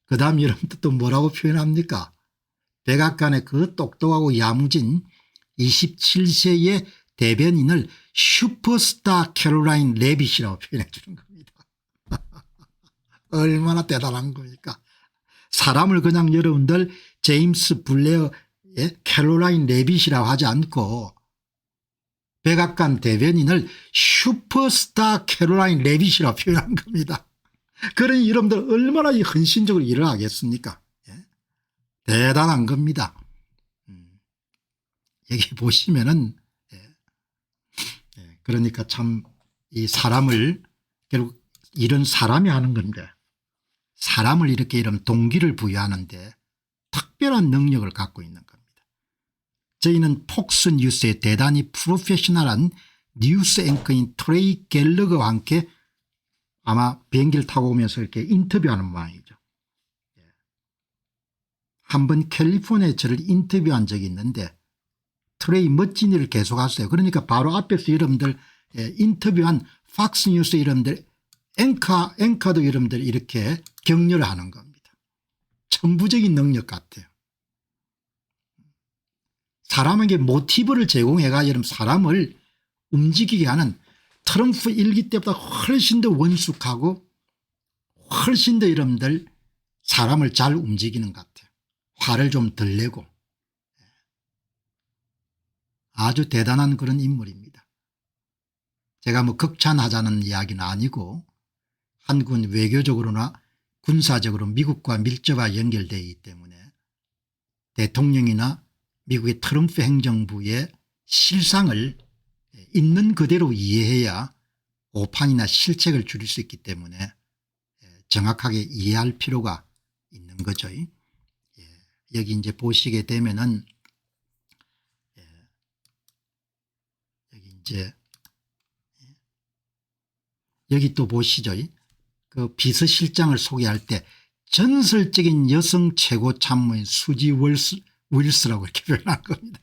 그다음에 여러분들 또 뭐라고 표현합니까? 백악관의 그 똑똑하고 야무진 27세의 대변인을 슈퍼스타 캐롤라인 레빗이라고 표현해 주는 겁니다. 얼마나 대단한 겁니까? 사람을 그냥 여러분들 제임스 블레어의 캐롤라인 레빗이라고 하지 않고 백악관 대변인을 슈퍼스타 캐롤라인 레빗이라고 표현한 겁니다. 그러니 여러분들 얼마나 헌신적으로 일을 하겠습니까? 대단한 겁니다. 여기 보시면은 그러니까 참 이 사람을 결국 이런 사람이 하는 건데 사람을 이렇게 이런 동기를 부여하는데 특별한 능력을 갖고 있는 겁니다. 저희는 폭스뉴스의 대단히 프로페셔널한 뉴스 앵커인 트레이 갤러거와 함께 아마 비행기를 타고 오면서 이렇게 인터뷰하는 모양이죠. 한번 캘리포니아에 저를 인터뷰한 적이 있는데 트레이 멋진 일을 계속하세요. 그러니까 바로 앞에서 여러분들 인터뷰한 팍스뉴스 여러분들 앵커도 여러분들 이렇게 격려를 하는 겁니다. 천부적인 능력 같아요. 사람에게 모티브를 제공해가 여러분 사람을 움직이게 하는 트럼프 일기 때보다 훨씬 더 원숙하고 훨씬 더 여러분들 사람을 잘 움직이는 것 같아요. 화를 좀 덜 내고 아주 대단한 그런 인물입니다. 제가 뭐 극찬하자는 이야기는 아니고 한국은 외교적으로나 군사적으로 미국과 밀접하게 연결되어 있기 때문에 대통령이나 미국의 트럼프 행정부의 실상을 있는 그대로 이해해야 오판이나 실책을 줄일 수 있기 때문에 정확하게 이해할 필요가 있는 거죠. 여기 이제 보시게 되면은 여기 이제 여기 또 보시죠. 그 비서실장을 소개할 때 전설적인 여성 최고 참모인 수지 윌스라고 이렇게 표현한 겁니다.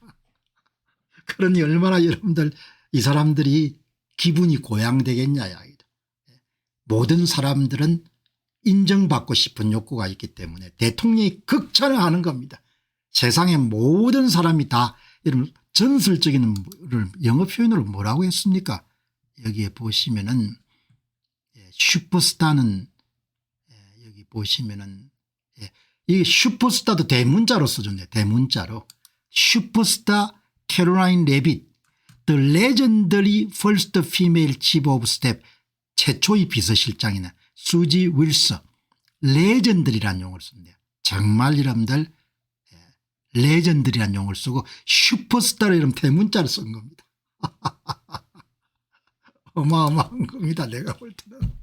그러니 얼마나 여러분들 이 사람들이 기분이 고양되겠냐. 모든 사람들은 인정받고 싶은 욕구가 있기 때문에 대통령이 극찬을 하는 겁니다. 세상의 모든 사람이 다 이런 전설적인 영어 표현으로 뭐라고 했습니까? 여기에 보시면은 슈퍼스타는 여기 보시면은 이게 슈퍼스타도 대문자로 써줬네요. 대문자로 슈퍼스타 캐롤라인 레빗 The legendary first female chief of staff 최초의 비서실장이나 수지 윌스 레전드리라는 용어를 쓴대요. 정말 여러분들 레전드리라는 용어를 쓰고 슈퍼스타로 이런 대문자를 쓴 겁니다. 어마어마한 겁니다. 내가 볼 때는.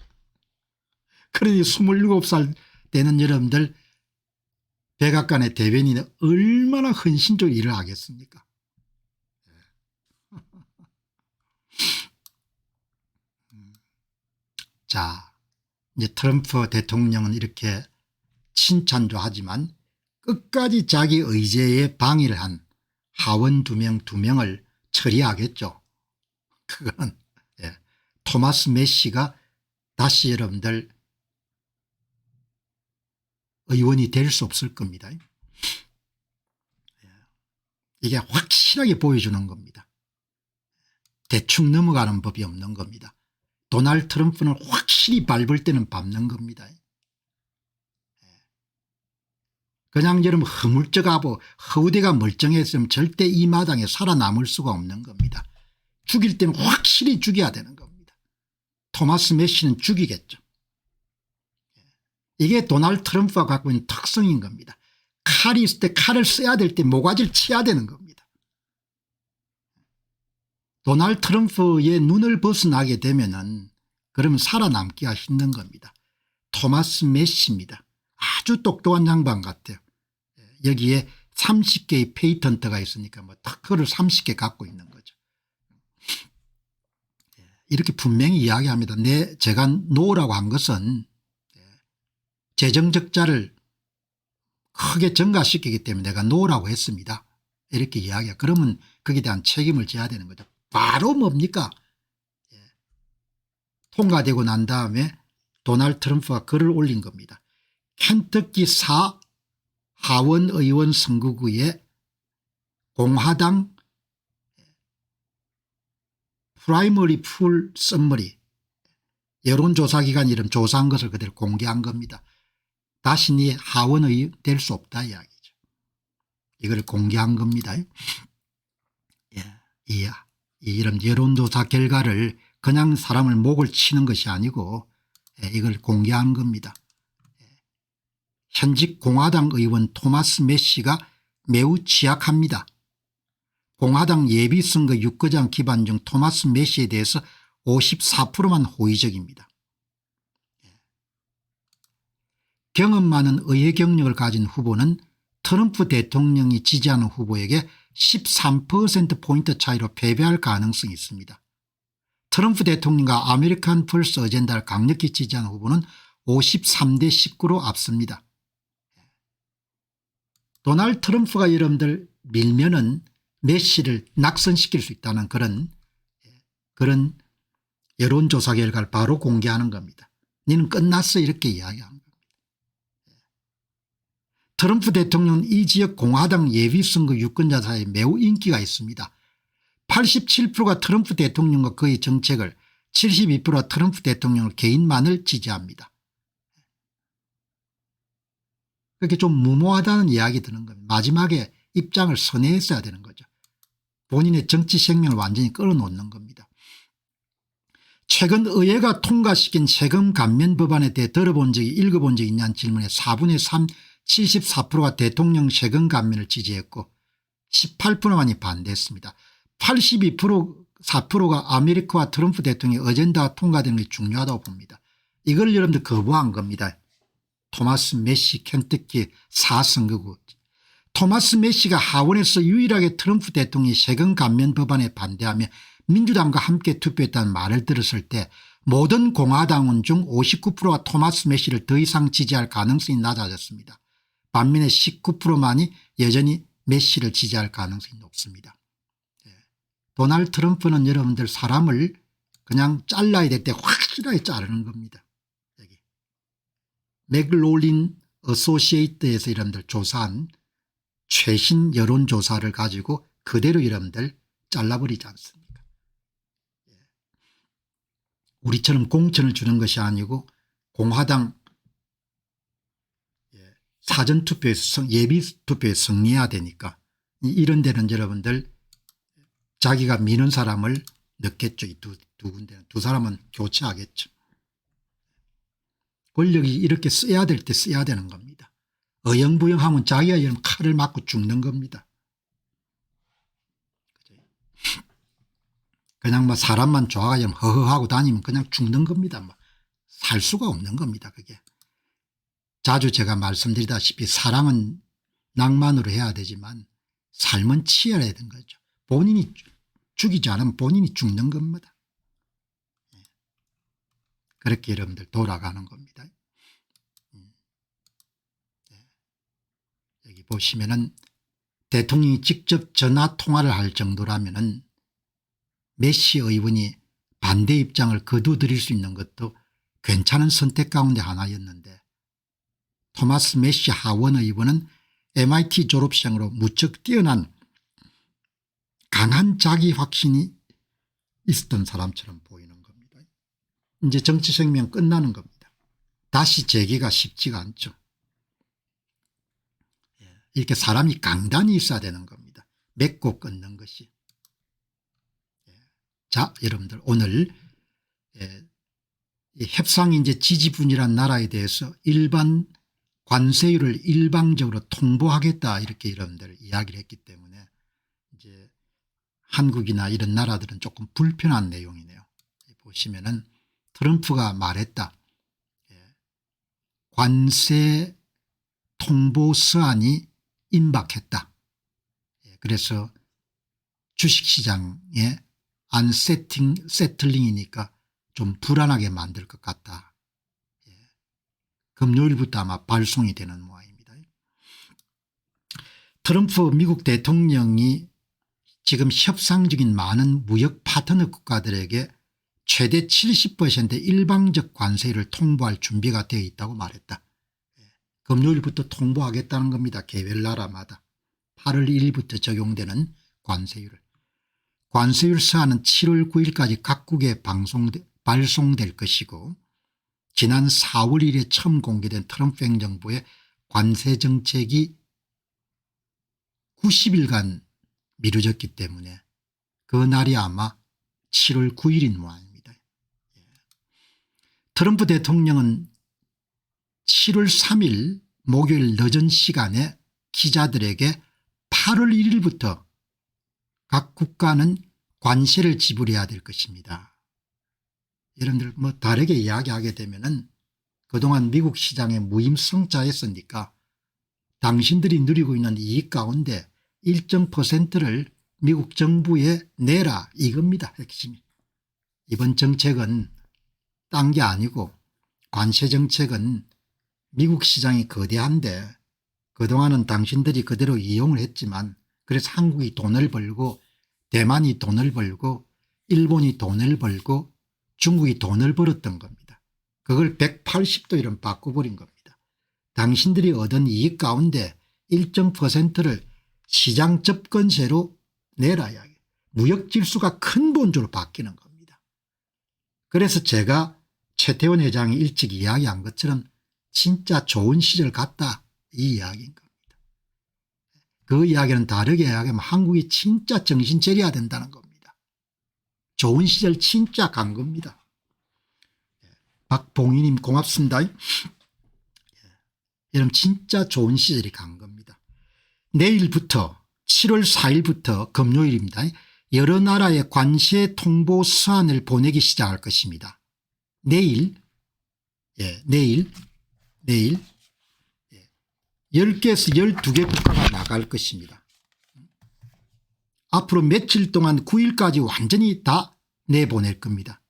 그러니 27살 되는 여러분들 백악관의 대변인이 얼마나 헌신적으로 일을 하겠습니까? 자, 이제 트럼프 대통령은 이렇게 칭찬도 하지만 끝까지 자기 의제에 방해를 한 하원 두 명을 처리하겠죠. 그건 토마스 메시가 다시 여러분들 의원이 될 수 없을 겁니다. 이게 확실하게 보여주는 겁니다. 대충 넘어가는 법이 없는 겁니다. 도널드 트럼프는 확실히 밟을 때는 밟는 겁니다. 그냥 여러분 허물쩍하고 허우대가 멀쩡했으면 절대 이 마당에 살아남을 수가 없는 겁니다. 죽일 때는 확실히 죽여야 되는 겁니다. 토마스 메시는 죽이겠죠. 이게 도널드 트럼프가 갖고 있는 특성인 겁니다. 칼이 있을 때 칼을 써야 될 때 모가지를 쳐야 되는 겁니다. 도널드 트럼프의 눈을 벗어나게 되면은 그러면 살아남기가 힘든 겁니다. 토마스 메시입니다. 아주 똑똑한 양반 같아요. 여기에 30개의 페이턴트가 있으니까 뭐 특허를 30개 갖고 있는 거죠. 이렇게 분명히 이야기합니다. 제가 노라고 한 것은 재정적자를 크게 증가시키기 때문에 내가 노라고 했습니다. 이렇게 이야기해요. 그러면 거기에 대한 책임을 져야 되는 거죠. 바로 뭡니까? 통과되고 난 다음에 도널드 트럼프가 글을 올린 겁니다. 켄터키 하원 의원 선거구에 공화당 프라이머리 풀 썸머리 여론조사기관 이름 조사한 것을 그대로 공개한 겁니다. 다시 네 하원 의원 될 수 없다 이야기죠. 이걸 공개한 겁니다. 이런 여론조사 결과를 그냥 사람을 목을 치는 것이 아니고 이걸 공개한 겁니다. 현직 공화당 의원 토마스 메시가 매우 취약합니다. 공화당 예비선거 6거장 기반 중 토마스 메시에 대해서 54%만 호의적입니다. 경험 많은 의회 경력을 가진 후보는 트럼프 대통령이 지지하는 후보에게 13%포인트 차이로 패배할 가능성이 있습니다. 트럼프 대통령과 아메리칸 펄스 어젠다를 강력히 지지하는 후보는 53대 19로 앞섭니다. 도널드 트럼프가 여러분들 밀면은 메시를 낙선시킬 수 있다는 그런 여론조사 결과를 바로 공개하는 겁니다. 너는 끝났어 이렇게 이야기하는 겁니다. 트럼프 대통령은 이 지역 공화당 예비선거 유권자 사이에 매우 인기가 있습니다. 87%가 트럼프 대통령과 그의 정책을 72%가 트럼프 대통령을 개인만을 지지합니다. 그렇게 좀 무모하다는 이야기 드는 겁니다. 마지막에 입장을 선회했어야 되는 거죠. 본인의 정치 생명을 완전히 끌어놓는 겁니다. 최근 의회가 통과시킨 세금 감면 법안에 대해 들어본 적이 읽어본 적이 있냐는 질문에 4분의 3 74%가 대통령 세금 감면을 지지했고 18%만이 반대했습니다. 4%가 아메리카와 트럼프 대통령의 어젠다가 통과되는 게 중요하다고 봅니다. 이걸 여러분들 거부한 겁니다. 토마스 메시 켄터키 4선거구. 토마스 메시가 하원에서 유일하게 트럼프 대통령이 세금 감면 법안에 반대하며 민주당과 함께 투표했다는 말을 들었을 때 모든 공화당원 중 59%가 토마스 메시를 더 이상 지지할 가능성이 낮아졌습니다. 반면에 19%만이 여전히 메시를 지지할 가능성이 높습니다. 도널드 트럼프는 여러분들 사람을 그냥 잘라야 될 때 확실하게 자르는 겁니다. 여기 맥롤린 어소시에이트에서 여러분들 조사한 최신 여론조사를 가지고 그대로 여러분들 잘라버리지 않습니까? 우리처럼 공천을 주는 것이 아니고 공화당 사전투표에서 예비투표에 승리해야 되니까 이런 데는 여러분들 자기가 미는 사람을 넣겠죠. 이 두 군데는. 두 사람은 교체하겠죠. 권력이 이렇게 써야 될 때 써야 되는 겁니다. 어영부영하면 자기가 이런 칼을 맞고 죽는 겁니다. 그냥 뭐 사람만 좋아가지고 허허하고 다니면 그냥 죽는 겁니다. 뭐 살 수가 없는 겁니다. 그게. 자주 제가 말씀드리다시피 사랑은 낭만으로 해야 되지만 삶은 치열해야 되는 거죠. 본인이 죽이지 않으면 본인이 죽는 겁니다. 그렇게 여러분들 돌아가는 겁니다. 여기 보시면은 대통령이 직접 전화 통화를 할 정도라면은 메시 의원이 반대 입장을 거두드릴 수 있는 것도 괜찮은 선택 가운데 하나였는데 토마스 메시 하원 의원은 MIT 졸업생으로 무척 뛰어난 강한 자기 확신이 있었던 사람처럼 보이는 겁니다. 이제 정치 생명 끝나는 겁니다. 다시 재기가 쉽지가 않죠. 이렇게 사람이 강단이 있어야 되는 겁니다. 맺고 끊는 것이. 자, 여러분들 오늘 협상인재 지지분이란 나라에 대해서 일반 관세율을 일방적으로 통보하겠다 이렇게 여러분들 이야기를 했기 때문에 이제 한국이나 이런 나라들은 조금 불편한 내용이네요. 보시면은 트럼프가 말했다. 관세 통보 서한이 임박했다. 그래서 주식시장에 세틀링이니까 좀 불안하게 만들 것 같다. 금요일부터 아마 발송이 되는 모양입니다. 트럼프 미국 대통령이 지금 협상적인 많은 무역 파트너 국가들에게 최대 70% 일방적 관세를 통보할 준비가 되어 있다고 말했다. 금요일부터 통보하겠다는 겁니다. 개별 나라마다 8월 1일부터 적용되는 관세율을. 관세율 사안은 7월 9일까지 각국에 발송될 것이고 지난 4월 1일에 처음 공개된 트럼프 행정부의 관세 정책이 90일간 미뤄졌기 때문에 그 날이 아마 7월 9일인 모양입니다. 트럼프 대통령은 7월 3일 목요일 늦은 시간에 기자들에게 8월 1일부터 각 국가는 관세를 지불해야 될 것입니다. 여러분들 뭐 다르게 이야기하게 되면은 그동안 미국 시장에 무임승차했으니까 당신들이 누리고 있는 이익 가운데 일정 퍼센트를 미국 정부에 내라 이겁니다. 핵심이. 이번 정책은 딴 게 아니고 관세 정책은 미국 시장이 거대한데 그동안은 당신들이 그대로 이용을 했지만 그래서 한국이 돈을 벌고 대만이 돈을 벌고 일본이 돈을 벌고 중국이 돈을 벌었던 겁니다. 그걸 180도 이런 바꿔버린 겁니다. 당신들이 얻은 이익 가운데 일정 퍼센트를 시장 접근세로 내라야 무역 질서가 근본적으로 바뀌는 겁니다. 그래서 제가 최태원 회장이 일찍 이야기한 것처럼 진짜 좋은 시절 같다 이 이야기인 겁니다. 그 이야기는 다르게 이야기하면 한국이 진짜 정신 차려야 된다는 겁니다. 좋은 시절 진짜 간 겁니다. 박봉희님 고맙습니다. 여러분 진짜 좋은 시절이 간 겁니다. 내일부터 7월 4일부터 금요일입니다. 여러 나라의 관세 통보 서한을 보내기 시작할 것입니다. 내일 10개에서 12개 국가가 나갈 것입니다. 앞으로 며칠 동안 9일까지 완전히 다 내보낼 겁니다.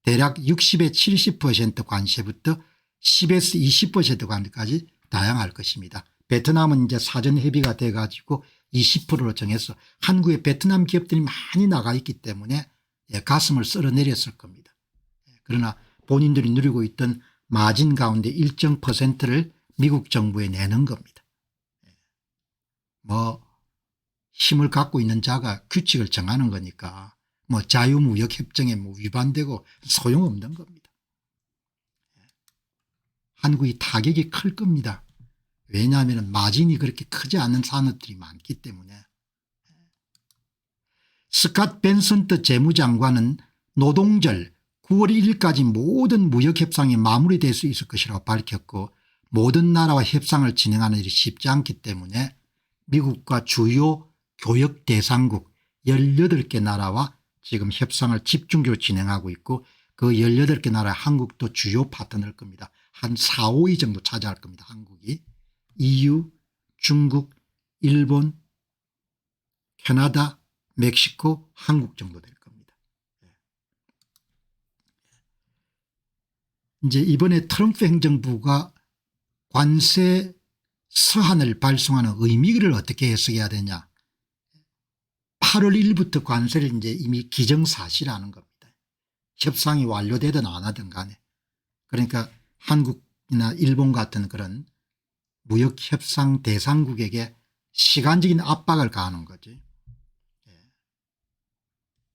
대략 60에서 70% 관세부터 10에서 20% 관세까지 다양할 것입니다. 베트남은 이제 사전 협의가 돼 가지고 20%로 정해서 한국의 베트남 기업들이 많이 나가 있기 때문에 가슴을 쓸어내렸을 겁니다. 그러나 본인들이 누리고 있던 마진 가운데 일정 퍼센트를 미국 정부에 내는 겁니다. 뭐 힘을 갖고 있는 자가 규칙을 정하는 거니까 뭐 자유무역협정에 뭐 위반되고 소용없는 겁니다. 한국이 타격이 클 겁니다. 왜냐하면 마진이 그렇게 크지 않은 산업들이 많기 때문에. 스캇 벤선트 재무장관은 노동절 9월 1일까지 모든 무역협상이 마무리될 수 있을 것이라고 밝혔고 모든 나라와 협상을 진행하는 일이 쉽지 않기 때문에 미국과 주요 교역 대상국 18개 나라와 지금 협상을 집중적으로 진행하고 있고 그 18개 나라 한국도 주요 파트너일 겁니다. 한 4, 5위 정도 차지할 겁니다. 한국이. EU, 중국, 일본, 캐나다, 멕시코, 한국 정도 될 겁니다. 이제 이번에 트럼프 행정부가 관세 서한을 발송하는 의미를 어떻게 해석해야 되냐. 8월 1일부터 관세를 이제 이미 기정사실화하는 겁니다. 협상이 완료되든 안 하든 간에. 그러니까 한국이나 일본 같은 그런 무역협상 대상국에게 시간적인 압박을 가하는 거지.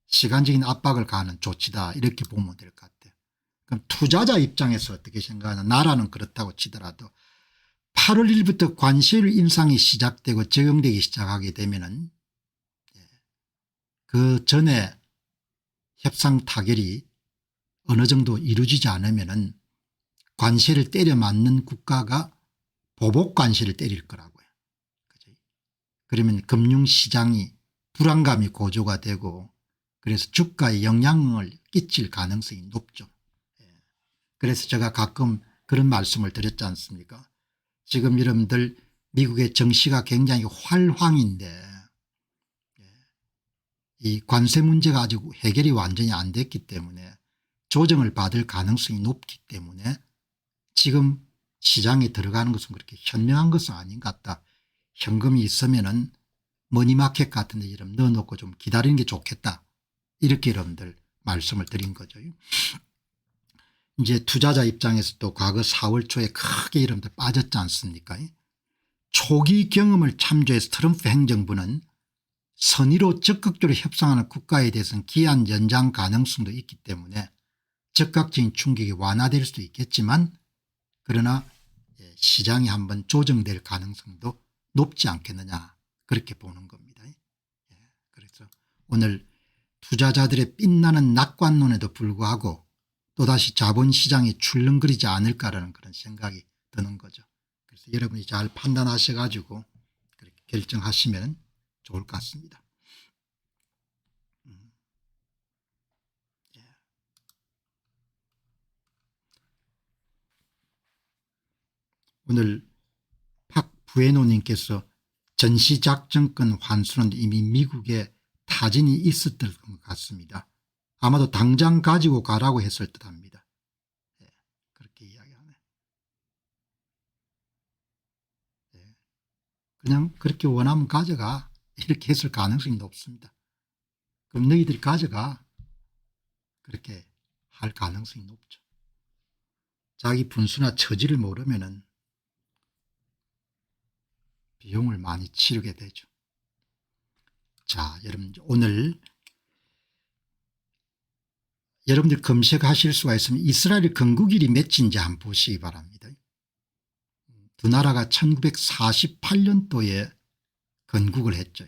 시간적인 압박을 가하는 조치다 이렇게 보면 될 것 같아요. 그럼 투자자 입장에서 어떻게 생각하나. 나라는 그렇다고 치더라도 8월 1일부터 관세율 인상이 시작되고 적용되기 시작하게 되면은 그 전에 협상 타결이 어느 정도 이루어지지 않으면은 관세를 때려 맞는 국가가 보복 관세를 때릴 거라고요. 그러면 금융시장이 불안감이 고조가 되고 그래서 주가에 영향을 끼칠 가능성이 높죠. 그래서 제가 가끔 그런 말씀을 드렸지 않습니까. 지금 여러분들 미국의 정시가 굉장히 활황인데 이 관세 문제가 아직 해결이 완전히 안 됐기 때문에 조정을 받을 가능성이 높기 때문에 지금 시장에 들어가는 것은 그렇게 현명한 것은 아닌 것 같다. 현금이 있으면은 머니마켓 같은 데 이름 넣어놓고 좀 기다리는 게 좋겠다. 이렇게 여러분들 말씀을 드린 거죠. 이제 투자자 입장에서도 과거 4월 초에 크게 여러분들 빠졌지 않습니까. 초기 경험을 참조해서 트럼프 행정부는 선의로 적극적으로 협상하는 국가에 대해서는 기한 연장 가능성도 있기 때문에 즉각적인 충격이 완화될 수도 있겠지만 그러나 시장이 한번 조정될 가능성도 높지 않겠느냐 그렇게 보는 겁니다. 그래서 오늘 투자자들의 빛나는 낙관론에도 불구하고 또다시 자본시장이 출렁거리지 않을까라는 그런 생각이 드는 거죠. 그래서 여러분이 잘 판단하셔 가지고 그렇게 결정하시면 좋을 것 같습니다. 예. 오늘 박부애노님께서 전시작전권 환수는 이미 미국에 타진이 있었던 것 같습니다. 아마도 당장 가지고 가라고 했을 듯합니다. 예, 그렇게 이야기하네. 예, 그냥 그렇게 원하면 가져가 이렇게 했을 가능성이 높습니다. 그럼 너희들이 가져가 그렇게 할 가능성이 높죠. 자기 분수나 처지를 모르면은 비용을 많이 치르게 되죠. 자, 여러분 오늘 여러분들 검색하실 수가 있으면 이스라엘 건국일이 몇인지 한번 보시기 바랍니다. 두 나라가 1948년도에 건국을 했죠.